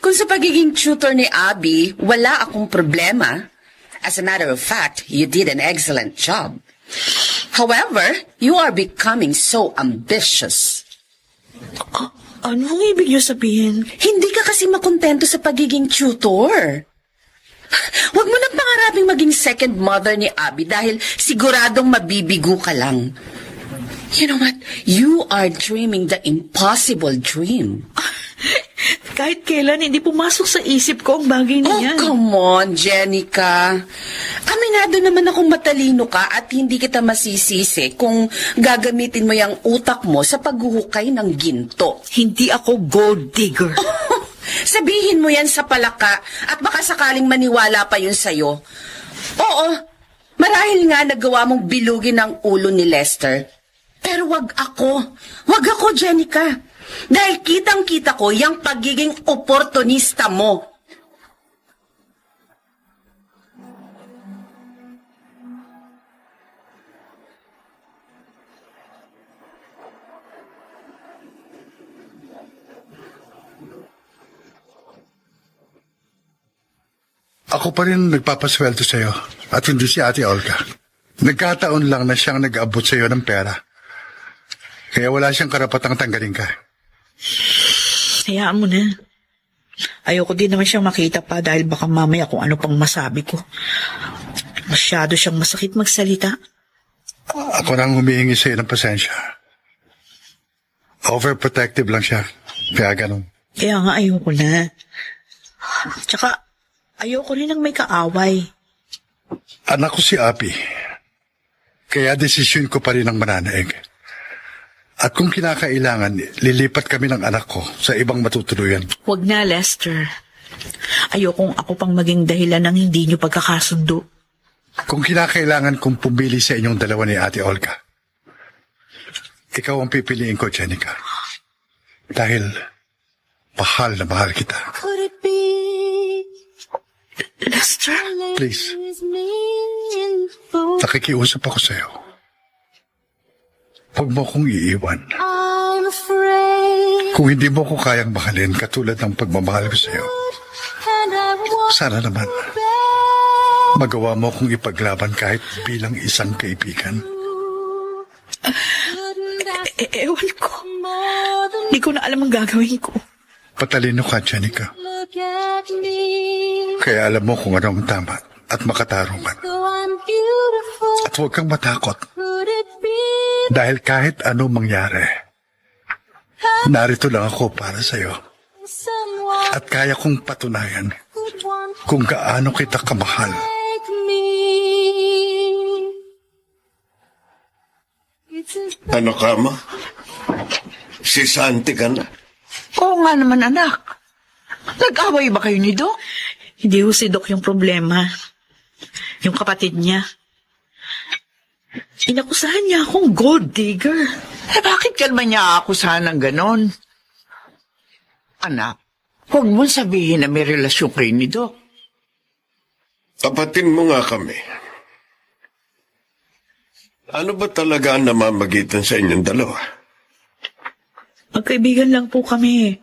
Kung sa pagiging tutor ni Abby, wala akong problema. As a matter of fact, you did an excellent job. However, you are becoming so ambitious. Anong ibig niyo sabihin? Hindi ka kasi makontento sa pagiging tutor. Huwag mo nang pangaraping maging second mother ni Abby dahil siguradong mabibigo ka lang. You know what? You are dreaming the impossible dream. Kahit kailan, hindi pumasok sa isip ko ang bagay na Oh, yan. come on, Jenica. Aminado naman akong matalino ka at hindi kita masisisi kung gagamitin mo yung utak mo sa paghuhukay ng ginto. Hindi ako gold digger. Sabihin mo yan sa palaka at baka sakaling maniwala pa yun sa'yo. Oo, marahil nga nagawa mong bilugin ang ulo ni Lester. Pero wag ako. Wag ako, Jenica. Dahil kitang-kita ko yung pagiging oportunista mo. Ako pa rin nagpapasweldo sa'yo at hindi si Ate Olga. Nagkataon lang na siyang nag-abot sa'yo ng pera. Kaya wala siyang karapatang tanggalin ka. Hayaan mo na. Ayoko din naman siyang makita pa dahil baka mamaya kung ano pang masabi ko. Masyado siyang masakit magsalita. Ako nang humihingi sa'yo ng pasensya. Overprotective lang siya. Kaya ganun. Kaya nga ayoko na. Tsaka, ayoko rin ng may kaaway. Anak ko si Api. Kaya desisyon ko pa rin ang mananaig. At kung kinakailangan, lilipat kami ng anak ko sa ibang matutuluyan. Huwag na, Lester. Ayokong ako pang maging dahilan ng hindi niyo pagkakasundo. Kung kinakailangan kong pumili sa inyong dalawa ni Ate Olga, ikaw ang pipiliin ko, Jenica. Dahil mahal na mahal kita. Could it be? Lester? Please. Is me in the Nakikiusap ako sa'yo. Huwag mo akong iiwan. I'm afraid. Kung hindi mo ako kayang mahalin katulad ng pagmamahal ko sa'yo, And I want sana naman magawa mo akong ipaglaban kahit bilang isang kaibigan. Ewan ko. more than Hindi ko na alam ang gagawin ko. Patalino ka, Jenica. look at me. Kaya alam mo kung ano ang tama at makatarungan. Though I'm beautiful, At huwag kang matakot could it be? dahil kahit ano mangyari, narito lang ako para sa'yo. Someone At kaya kong patunayan could want kung gaano kita kamahal. like me. It's a Ano ka, ma? Si Santi ka na? Oo nga naman, anak. Nag-away ba kayo ni Doc? Hindi ho si Doc yung problema. Yung kapatid niya. Inakusahan niya akong gold digger. Eh, bakit ka naman niya akusahan ng ganon? Anak, huwag mong sabihin na may relasyon kayo ni Doc. Tapatin mo nga kami. Ano ba talaga ang namamagitan sa inyong dalawa? Magkaibigan lang po kami.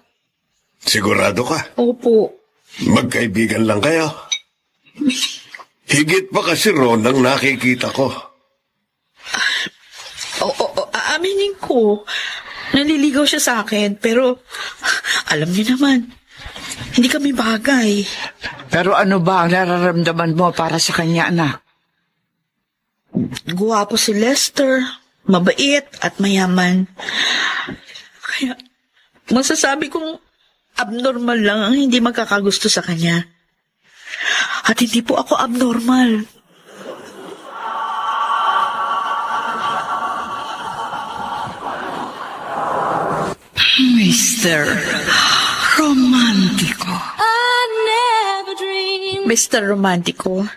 Sigurado ka? Opo. Magkaibigan lang kayo? Higit pa kasi Ron ang nakikita ko. Oo, aaminin ko. Naliligaw siya sa akin, pero alam niyo naman, hindi kami bagay. Pero ano ba ang nararamdaman mo para sa kanya, anak? Guwapo si Lester, mabait at mayaman. Kaya masasabi kong abnormal lang ang hindi magkakagusto sa kanya. At hindi po ako abnormal. Mr. Romantiko. I never dreamed. Mr. Romantiko,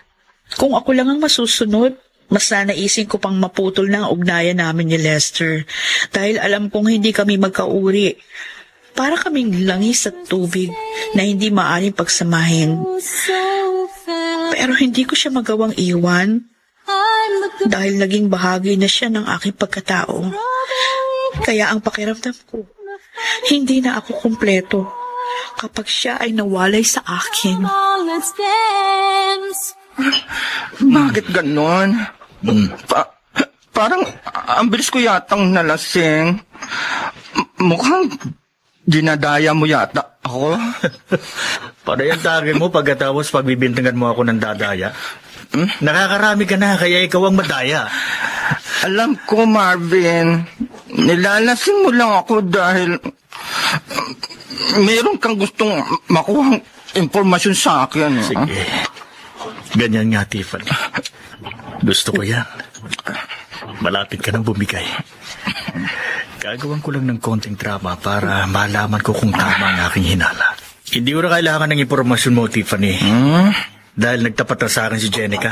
kung ako lang ang masusunod, mas nanaisin ko pang maputol na ang ugnayan namin ni Lester. Dahil alam kong hindi kami magkauri. Para kaming langis at tubig na hindi maaaring pagsamahin. So fast. Pero hindi ko siya magawang iwan I'm the good dahil naging bahagi na siya ng aking pagkatao. Kaya ang pakiramdam ko, hindi na ako kumpleto kapag siya ay nawalay sa akin. all, let's dance. Bakit ganon? Parang ang bilis ko yatang nalasing. Mukhang dinadaya mo yata ako. Para yung tagin mo pagkatapos pagbibintangan mo ako ng dadaya. Nakakarami ka na, kaya ikaw ang madaya. Alam ko, Marvin. Nilalasing mo lang ako dahil meron kang gustong makuhang impormasyon sa akin. Sige. Ganyan nga, Tiffany. Gusto ko yan. Malapit ka nang bumigay. Gagawan ko lang ng konting drama para malaman ko kung tama ang aking hinala. Hindi ko na kailangan ng impormasyon mo, Tiffany. Dahil nagtapat na sa akin si Jenica.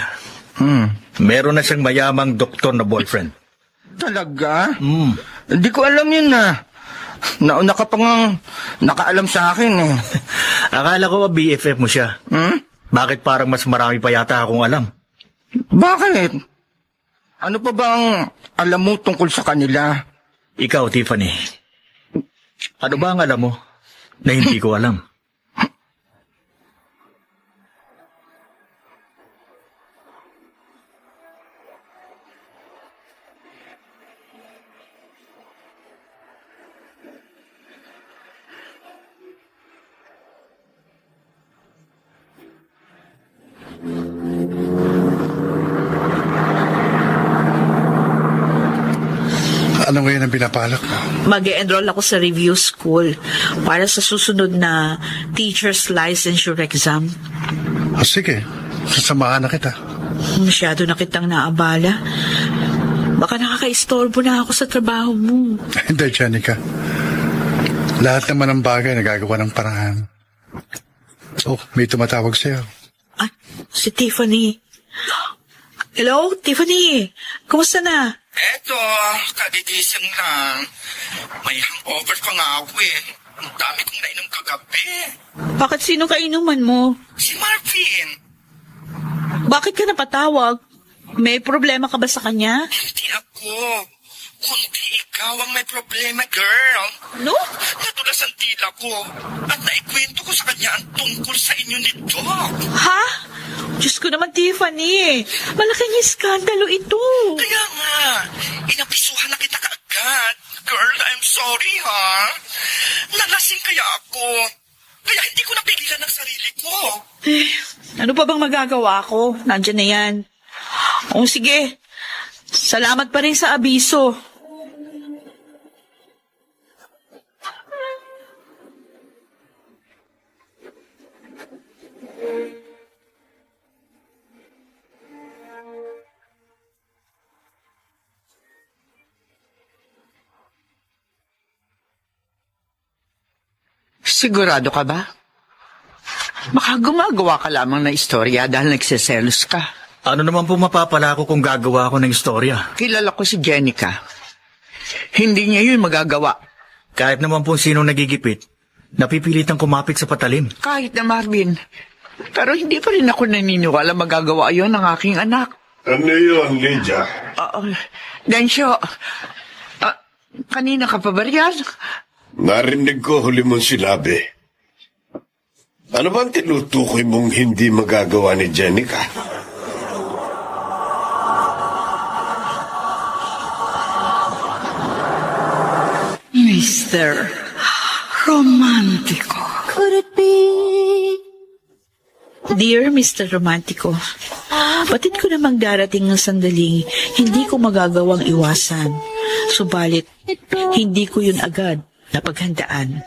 Meron na siyang mayamang doktor na boyfriend. Talaga? Hindi ko alam yun na. Nauna ka pa nga nakaalam sa akin eh. Akala ko ba BFF mo siya? Bakit parang mas marami pa yata akong alam? Bakit? Ano pa bang alam mo tungkol sa kanila? Ikaw, Tiffany. Ano ba ang alam mo na hindi ko alam? Ano ngayon ang pinapalak mo? Mag-e-enroll ako sa review school para sa susunod na teacher's licensure exam. Sige, sasamahan na kita. Masyado na kitang naabala. Baka nakaka-istorbo na ako sa trabaho mo. Hindi, Jenica. Lahat naman ng bagay nagagawa ng paraan. Oh, may tumatawag sa'yo. Ah, si Tiffany. Hello, Tiffany. Kumusta na? Eto, kadigising lang. May hangover pa nga ako eh. Ang dami kong nainom kagabi. Bakit sino kainuman mo? Si Marvin. Bakit ka napatawag? May problema ka ba sa kanya? Hindi ako. Kundi ikaw ang may problema, girl. No? Nadulas ang tila ko. At naikwento ko sa kanya ang tungkol sa inyo ni Doc. Ha? Diyos ko naman, Tiffany. Malaking iskandalo ito. Kaya nga, inapisuhan na kita kaagad. Girl, I'm sorry, ha? Nalasing kaya ako. Kaya hindi ko napigilan ang sarili ko. Ano pa bang magagawa ko? Nandiyan na yan. O sige. Salamat pa rin sa abiso. Sigurado ka ba? Baka gumagawa ka lamang na istorya dahil nagsiselos ka. Ano naman po mapapala ako kung gagawa ako ng istorya? Kilala ko si Jenica. Hindi niya yun magagawa. Kahit naman po sinong nagigipit, napipilitang kumapit sa patalim. Kahit na Marvin. Pero hindi pa rin ako naniniwala magagawa yun ng aking anak. Ano yun, Lydia? Densyo, kanina ka pa ba riyan? Narinig ko huli mong sinabi. Ano ba ang tinutukoy mong hindi magagawa ni Jenica? Mr. Romantico. Could it be? Dear Mr. Romantico, batid ko namang darating ng sandaling hindi ko magagawang iwasan. Subalit, hindi ko yun agad napaghandaan.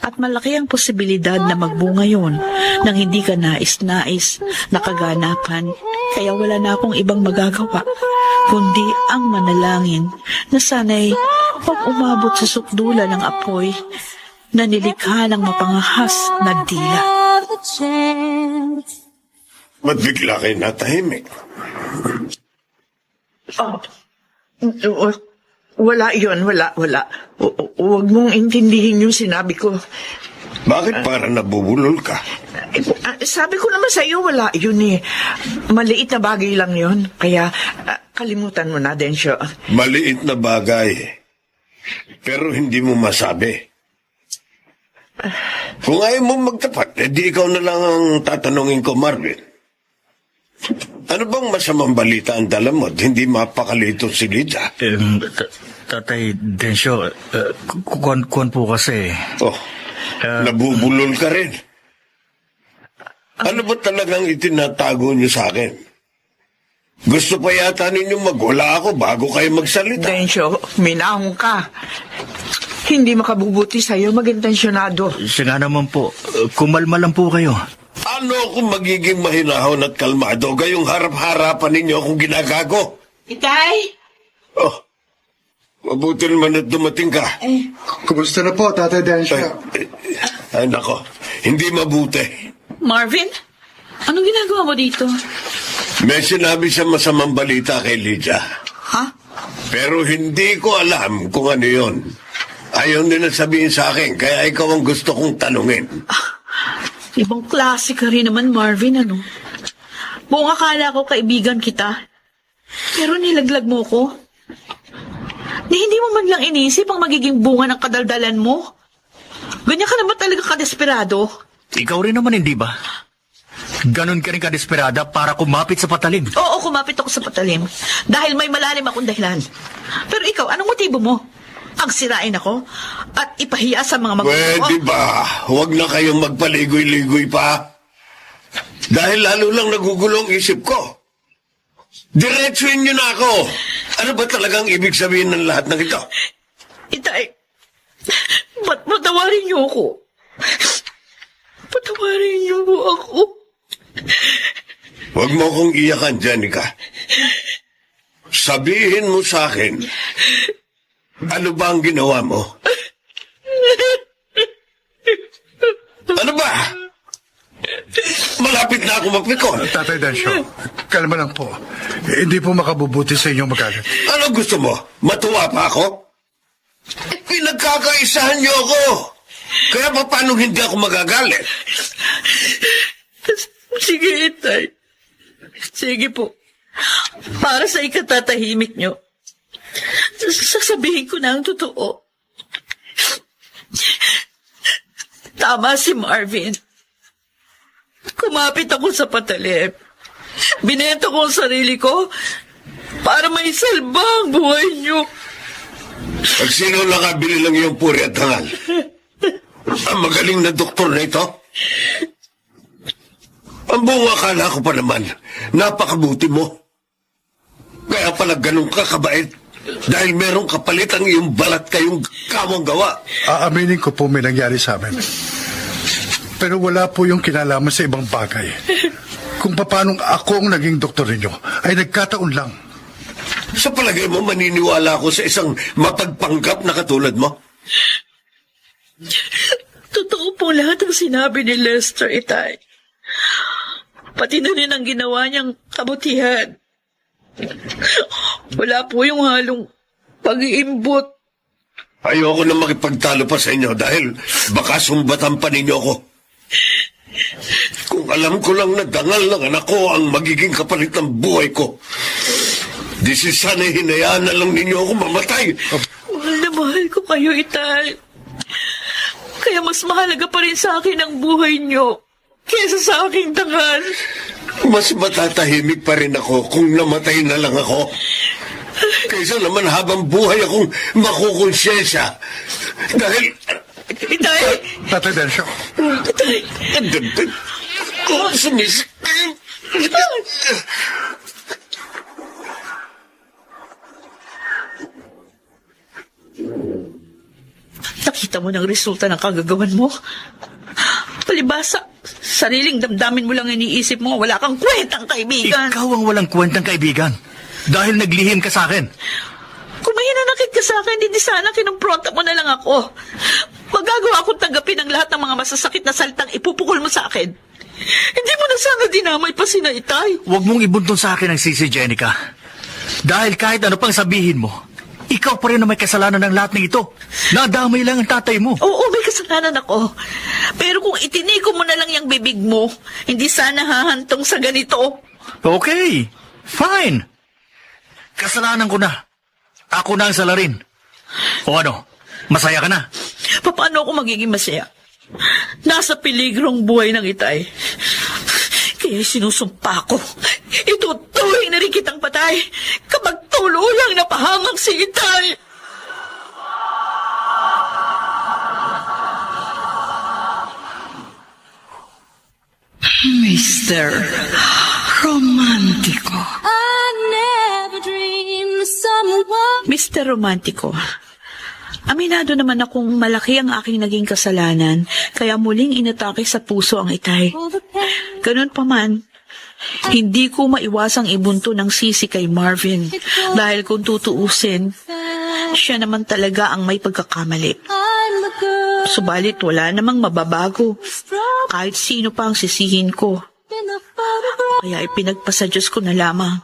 At malaki ang posibilidad na magbunga yun nang hindi ka nais-nais na kaganapan. Kaya wala na akong ibang magagawa, kundi ang manalangin na sana'y pag umabot sa sukdula ng apoy na nilikha ng mapangahas na dila. Ba't bigla kayo natahimik? Wala yun, wala. Huwag mong intindihin yung sinabi ko. Bakit para nabubulol ka? Sabi ko naman sa iyo, wala yun eh. Maliit na bagay lang yun. Kaya kalimutan mo na, Densyo. Maliit na bagay. Pero hindi mo masabi. Kung ayaw mo magtapat, edi ikaw na lang ang tatanungin ko, Marvin. Ano bang masamang balita ang dala mo at hindi mapakalito si Lydia? Tatay Densyo, kuwan po kasi. Nabubulol ka rin. Ano ba talagang itinatago niyo sa akin? Gusto pa yata ninyo magwala ako bago kayo magsalita. Densyo, minahong ka. Hindi makabubuti sa'yo, mag-intensyonado. Siya nga naman po, kumalma lang po kayo. Ano kung magiging mahinahon at kalmado gayong harap-harapan ninyo akong ginagago? Itay! Mabuti naman at dumating ka. Kumusta na po, Tatay Densyo? Ay, nako, hindi mabuti. Marvin, anong ginagawa mo dito? May sinabi siya masamang balita kay Lydia. Ha? Pero hindi ko alam kung ano yon. Ayaw nila sabihin sa akin, kaya ikaw ang gusto kong tanungin. Ibang klase ka rin naman, Marvin, ano? Buong akala ko kaibigan kita. Pero nilaglag mo ko. Hindi mo man lang inisip ang magiging bunga ng kadaldalan mo. Ganyan ka naman talaga kadesperado. Ikaw rin naman, hindi ba? Ganon ka rin kadesperada para kumapit sa patalim. Oo, kumapit ako sa patalim. Dahil may malalim akong dahilan. Pero ikaw, anong motibo mo? Ang sirain ako at ipahiya sa mga magulang ko? Pwede ba? Huwag na kayong magpaligoy-ligoy pa. Dahil lalo lang nagugulong isip ko. Diretsuhin niyo na ako! Ano ba talagang ibig sabihin ng lahat ng ito? Itay, patawarin niyo ako. Patawarin niyo po ako. Huwag mo akong iyakan, Jenica. Sabihin mo sa akin, ano ba ang ginawa mo? Ano ba? Malapit na ako magpikon. Tatay Densyo, kalma lang po. Hindi po makabubuti sa inyong magalit. Ano gusto mo? Matuwa pa ako? Pinagkakaisahan niyo ako. Kaya pa paano hindi ako magagalit? Sige, Itay. Sige po. Para sa ikatatahimik niyo, sasabihin ko na ang totoo. Tama si Marvin. Kumapit ako sa patalim. Binenta ko ang sarili ko para maisalba ang buhay niyo. Pag sino nakabili lang yung puri at hangal? Ang magaling na doktor na ito? Ang buong akala ko pa naman, napakabuti mo. Kaya pala ganun ka kabait dahil merong kapalit ang iyong balat kayong kamang gawa. Aaminin ko po may nangyari sa amin. Pero wala po yung kinalaman sa ibang bagay. Kung paanong ako ang naging doktor ninyo, ay nagkataon lang. Sa palagay mo, maniniwala ako sa isang mapagpanggap na katulad mo? Totoo po lahat ang sinabi ni Lester, Itay. Pati na rin ang ginawa niyang kabutihan. Wala po yung halong pag-iimbot. Ayoko na makipagtalo pa sa inyo dahil baka sumbatan pa ninyo ako. Kung alam ko lang na dangal ng anak ko ang magiging kapalit ng buhay ko, di si sana hinayaan na lang ninyo ako mamatay. Mahal na mahal ko kayo, Itay. Kaya mas mahalaga pa rin sa akin ang buhay niyo kesa sa aking dangal. Mas matatahimik pa rin ako kung namatay na lang ako. Kaysa naman habang buhay akong makukonsyensya. Dahil... Itay! Tatay Densyo. Itay! Oh, sumisip. Nakita mo ng resulta ng kagagawan mo? Palibasa, sariling damdamin mo lang iniisip mo, wala kang kwentang kaibigan. Ikaw ang walang kwentang kaibigan. Dahil naglihim ka sa akin. Kung may hinanakit ka sa akin, hindi sana kinumpronta mo na lang ako. Magagawa akong tanggapin ang lahat ng mga masasakit na salitang ipupukol mo sa akin. Hindi mo na sana dinamay pa sina Itay. Huwag mong ibuntong sa akin ang sisi, Jenica. Dahil kahit ano pang sabihin mo, ikaw pa rin na may kasalanan ng lahat ng ito. Nadamay lang ang tatay mo. Oo, may kasalanan ako. Pero kung itiniko mo na lang yung bibig mo, hindi sana hahantong sa ganito. Okay, fine. Kasalanan ko na. Ako na ang salarin. O ano, masaya ka na? Paano ako magiging masaya? Nasa peligrong buhay ng Itay. Kaya sinusumpa ko. Itutuloy na rin kitang patay kapag tuluyang napahamak si Itay. Mr. Romántico. I never dreamed someone. Mr. Romántico, aminado naman akong malaki ang aking naging kasalanan, kaya muling inatake sa puso ang Itay. Ganun pa man, hindi ko maiwasang ibunto ng sisi kay Marvin dahil kung tutuusin, siya naman talaga ang may pagkakamali. I'm a girl Subalit wala namang mababago kahit sino pa ang sisihin ko. in a photograph. Kaya ipinagpasa Diyos ko na lamang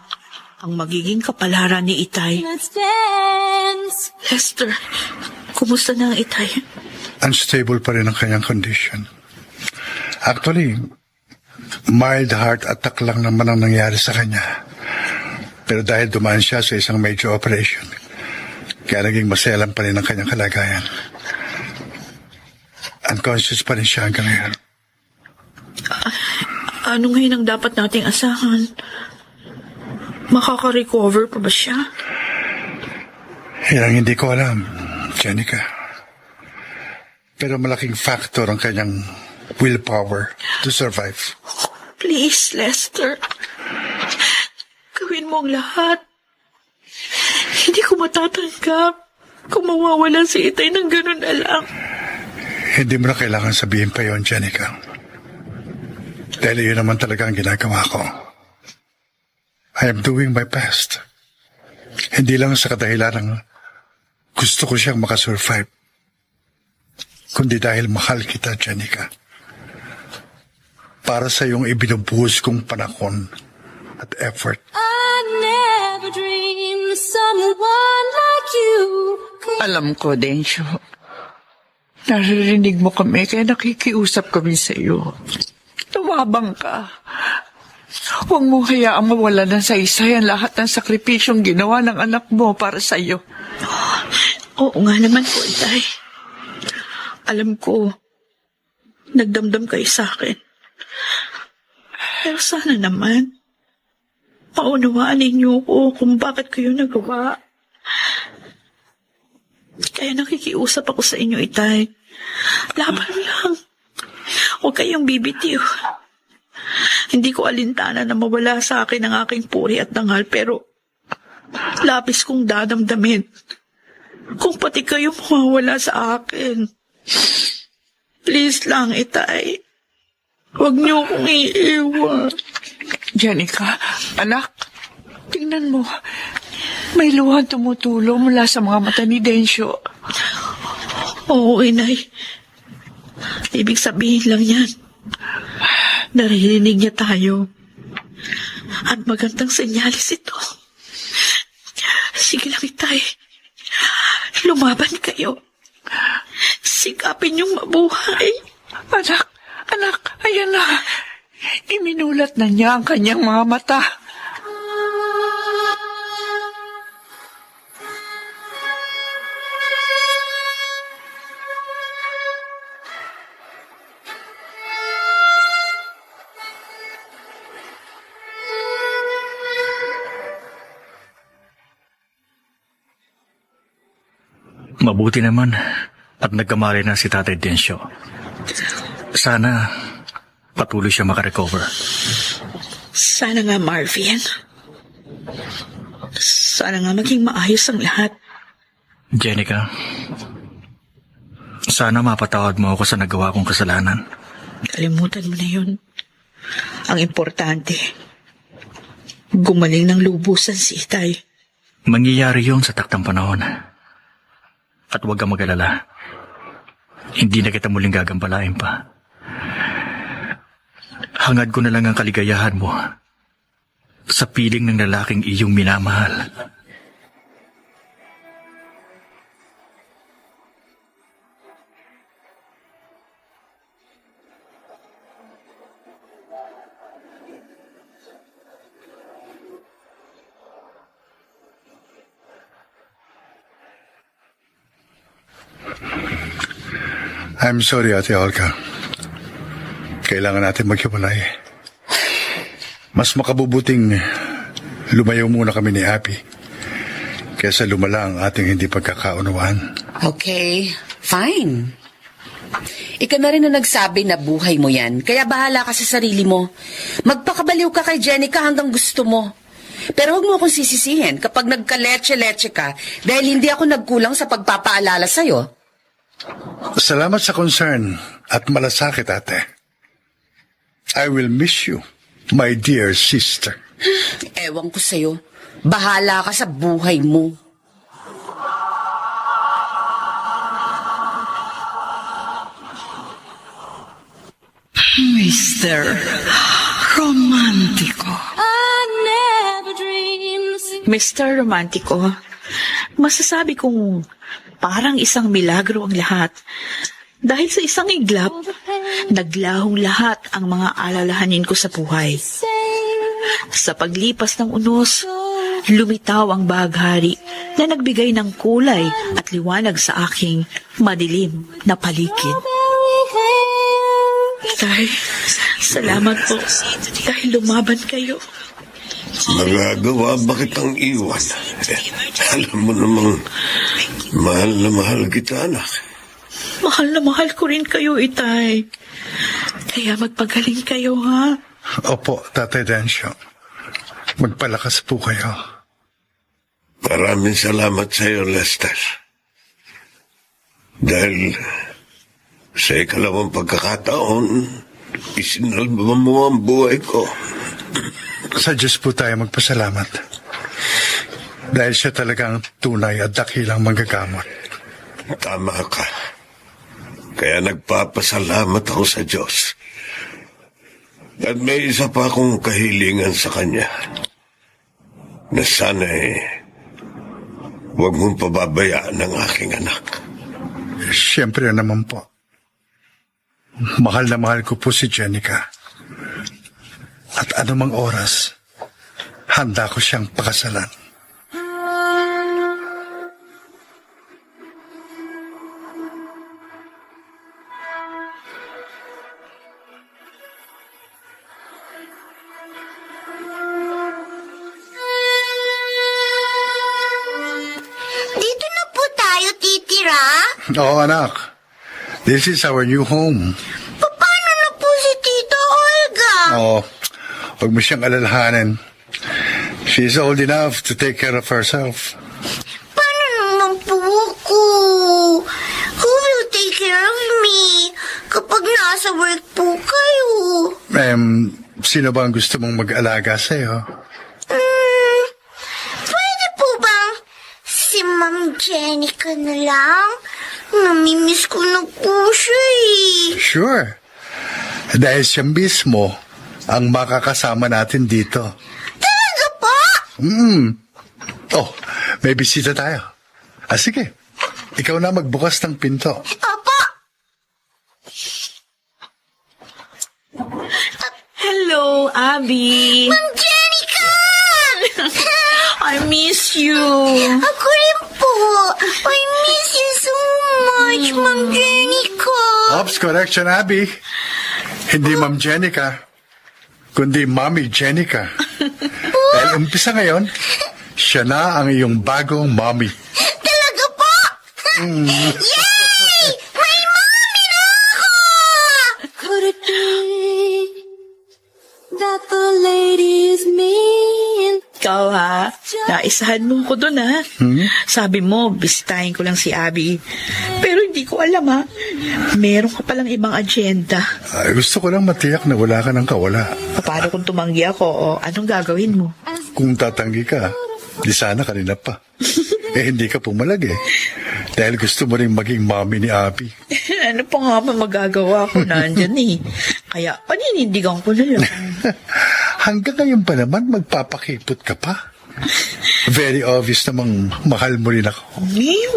ang magiging kapalaran ni Itay. Let's dance. Lester, kumusta na ang Itay? Unstable pa rin ang kanyang condition. Actually, mild heart attack lang naman ang nangyari sa kanya. Pero dahil dumaan siya sa isang major operation, kaya naging maselan pa rin ang kanyang kalagayan. Unconscious pa rin siya hanggang ngayon. Ano ngayon ang dapat nating asahan? Makaka-recover pa ba siya? Yan ang hindi ko alam, Jenica. Pero malaking factor ang kanyang willpower to survive. Please, Lester. Gawin mo mo ang lahat. Hindi ko matatanggap kung mawawala si Itay ng ganun na lang. Hindi mo na kailangan sabihin pa yon, Jenica. Dahil yun naman talaga ang ginagawa ko. I am doing my best. Hindi lang sa kadahilan ng gusto ko siyang makasurvive, kundi dahil mahal kita, Jenica. Para sa iyong ibinubuhos kong panahon at effort. I never dreamed someone like you could. Alam ko, Densyo. Naririnig mo kami kaya nakikiusap kami sa iyo. Tumabang ka. Huwag mo hayaang mawala ng saysay ang lahat ng sakripisyong ginawa ng anak mo para sa iyo. Oo nga naman po, Itay. Alam ko, nagdamdam kayo sa akin. Pero sana naman, paunawaan ninyo ko kung bakit kayo nagawa. Kaya nakikiusap ako sa inyo, Itay. Laban lang. Huwag kayong bibitiw. Hindi ko alintana na mawala sa akin ang aking puri at dangal, pero labis kong dadamdamin kung pati kayo mawawala sa akin. Please lang, Itay. Huwag niyo akong iiwan. Jenica, anak, tingnan mo. May luhan tumutulo mula sa mga mata ni Densyo. Oo, Inay. Ibig sabihin lang yan. Naririnig niya tayo. At magandang senyalis ito. Sige lang, Itay. Lumaban kayo. Sikapin niyong mabuhay. Anak, ayan na. Iminulat na niya ang kanyang mga mata. Mabuti naman at nagkamali na si Tatay Densyo. Sana patuloy siya makarecover. Sana nga, Marvin. Sana nga maging maayos ang lahat. Jenica, sana mapatawad mo ako sa nagawa kong kasalanan. Kalimutan mo na yun. Ang importante, gumaling ng lubusan si Itay. Mangyayari yun sa taktang panahon. At huwag kang mag-alala. Hindi na kita muling gagampalain pa. Hangad ko na lang ang kaligayahan mo sa piling ng lalaking iyong minamahal. I'm sorry, Ate Olga. Kailangan natin maghiwalay. Mas makabubuting lumayo muna kami ni Abby kaysa lumala ang ating hindi pagkakaunawaan. Okay, fine. Ikaw na rin na nagsabi na buhay mo yan, kaya bahala ka sa sarili mo. Magpakabaliw ka kay Jenica hanggang gusto mo. Pero huwag mo akong sisisihin kapag nagka-leche-leche ka dahil hindi ako nagkulang sa pagpapaalala sa'yo. Salamat sa concern at malasakit, ate. I will miss you, my dear sister. Ewan ko sa'yo. Bahala ka sa buhay mo. Mr. Romántico. I never dreamed. Mr. Romántico, masasabi kong parang isang milagro ang lahat. Dahil sa isang iglap, naglahong lahat ang mga alalahanin ko sa buhay. Sa paglipas ng unos, lumitaw ang baghari na nagbigay ng kulay at liwanag sa aking madilim na paligid. Tay, salamat po dahil lumaban kayo. Magagawa ba kitang iwan? Alam mo namang mahal na mahal kita, anak. Mahal na mahal ko rin kayo, Itay. Kaya magpagaling kayo, ha? Opo, Tatay Densyo. Magpalakas po kayo. Maraming salamat sa iyo, Lester. Dahil sa ikalawang pagkakataon, isinalba mo ang buhay ko. Sa Diyos po tayo magpasalamat. Dahil siya talagang tunay at dakilang manggagamot. Tama ka. Kaya nagpapasalamat ako sa Diyos. At may isa pa akong kahilingan sa Kanya. Na sana'y huwag mong pababayaan ang aking anak. Siyempre naman po. Mahal na mahal ko po si Jenica. At anumang oras, handa ko siyang pakasalan. Dito na po tayo titira? Oo, anak. This is our new home. Paano na po si Tita Olga? Oo. Huwag mo siyang alalahanin. She's old enough to take care of herself. Paano naman po ako? Who will take care of me kapag nasa work po kayo? Sino ba ang gusto mong mag-alaga sa'yo? Pwede po bang si Ma'am Jenica na lang? Namimiss ko na po siya eh. Sure. Dahil siya mismo ang makakasama natin dito. Talaga po? Oh, may bisita tayo. Sige. Ikaw na magbukas ng pinto. Opo. Hello, Abby. Ma'am Jenica! I miss you. Ako rin po. I miss you so much, Ma'am Jenica. Ops, correction, Abby. Hindi Ma'am Jenica, kundi Mommy Jenica. Dahil umpisa ngayon, siya na ang iyong bagong mommy. Talaga po? Yay! May mommy na ako! Could it be that the lady is mean? Ikaw ha, naisahan mo ko dun ha. Sabi mo, bisitahin ko lang si Abby. Pero hindi ko alam ha, meron ka palang ibang agenda. Gusto ko lang matiyak na wala ka ng kawala. Paano kung tumanggi ako o anong gagawin mo? Kung tatanggi ka, di sana kanina pa. Hindi ka pumalag eh. Dahil gusto mo rin maging mommy ni Abby. Ano pa nga ba magagawa ko nandyan eh. Kaya paninindigan ko na lang. Hanggang ngayon pa naman magpapakipot ka pa. Very obvious namang mahal mo rin ako.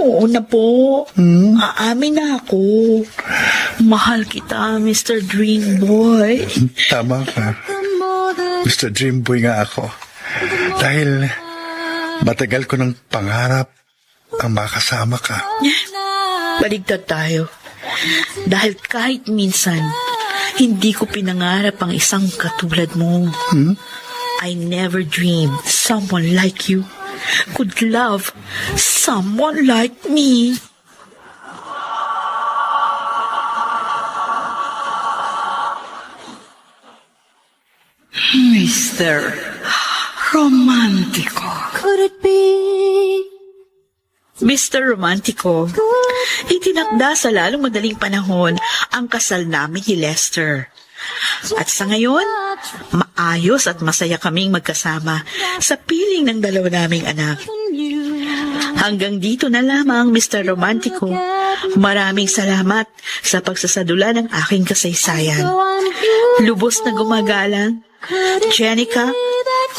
Oo na po. Aamin na ako. Mahal kita, Mr. Dream Boy. Tama ka. Mr. Dream Boy nga ako. Dahil matagal ko ng pangarap ang makasama ka. Baligtad tayo. Dahil kahit minsan, hindi ko pinangarap ang isang katulad mo. I never dreamed someone like you could love someone like me. Mr. Romantico. Could it be? Mr. Romantico, itinakda sa lalong madaling panahon ang kasal namin ni Lester. At sa ngayon, maayos at masaya kaming magkasama sa piling ng dalawa naming anak. Hanggang dito na lamang, Mr. Romantico. Maraming salamat sa pagsasadula ng aking kasaysayan. Lubos na gumagalang, Jenica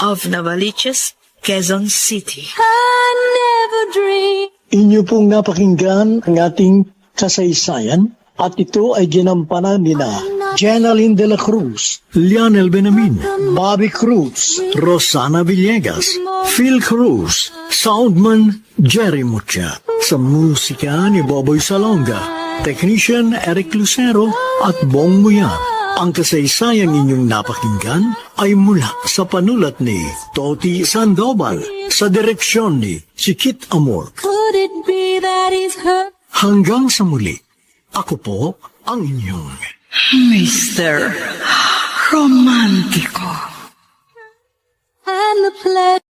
of Novaliches, Quezon City. I never dreamed. Inyo pong napakinggan ang ating kasaysayan at ito ay ginampanan ni na Jenaline de la Cruz, Lionel Benamin, Bobby Cruz, Rosana Villegas, Phil Cruz, Soundman Jerry Mucha, sa musika ni Boboy Salonga, Technician Eric Lucero at Bong Muyan. Ang kasaysayang inyong napakinggan ay mula sa panulat ni Toti Sandoval sa direksyon ni si Kit Amor. Could it be that he's hurt? Hanggang sa muli, ako po ang inyong Mr. Romantico. And the play.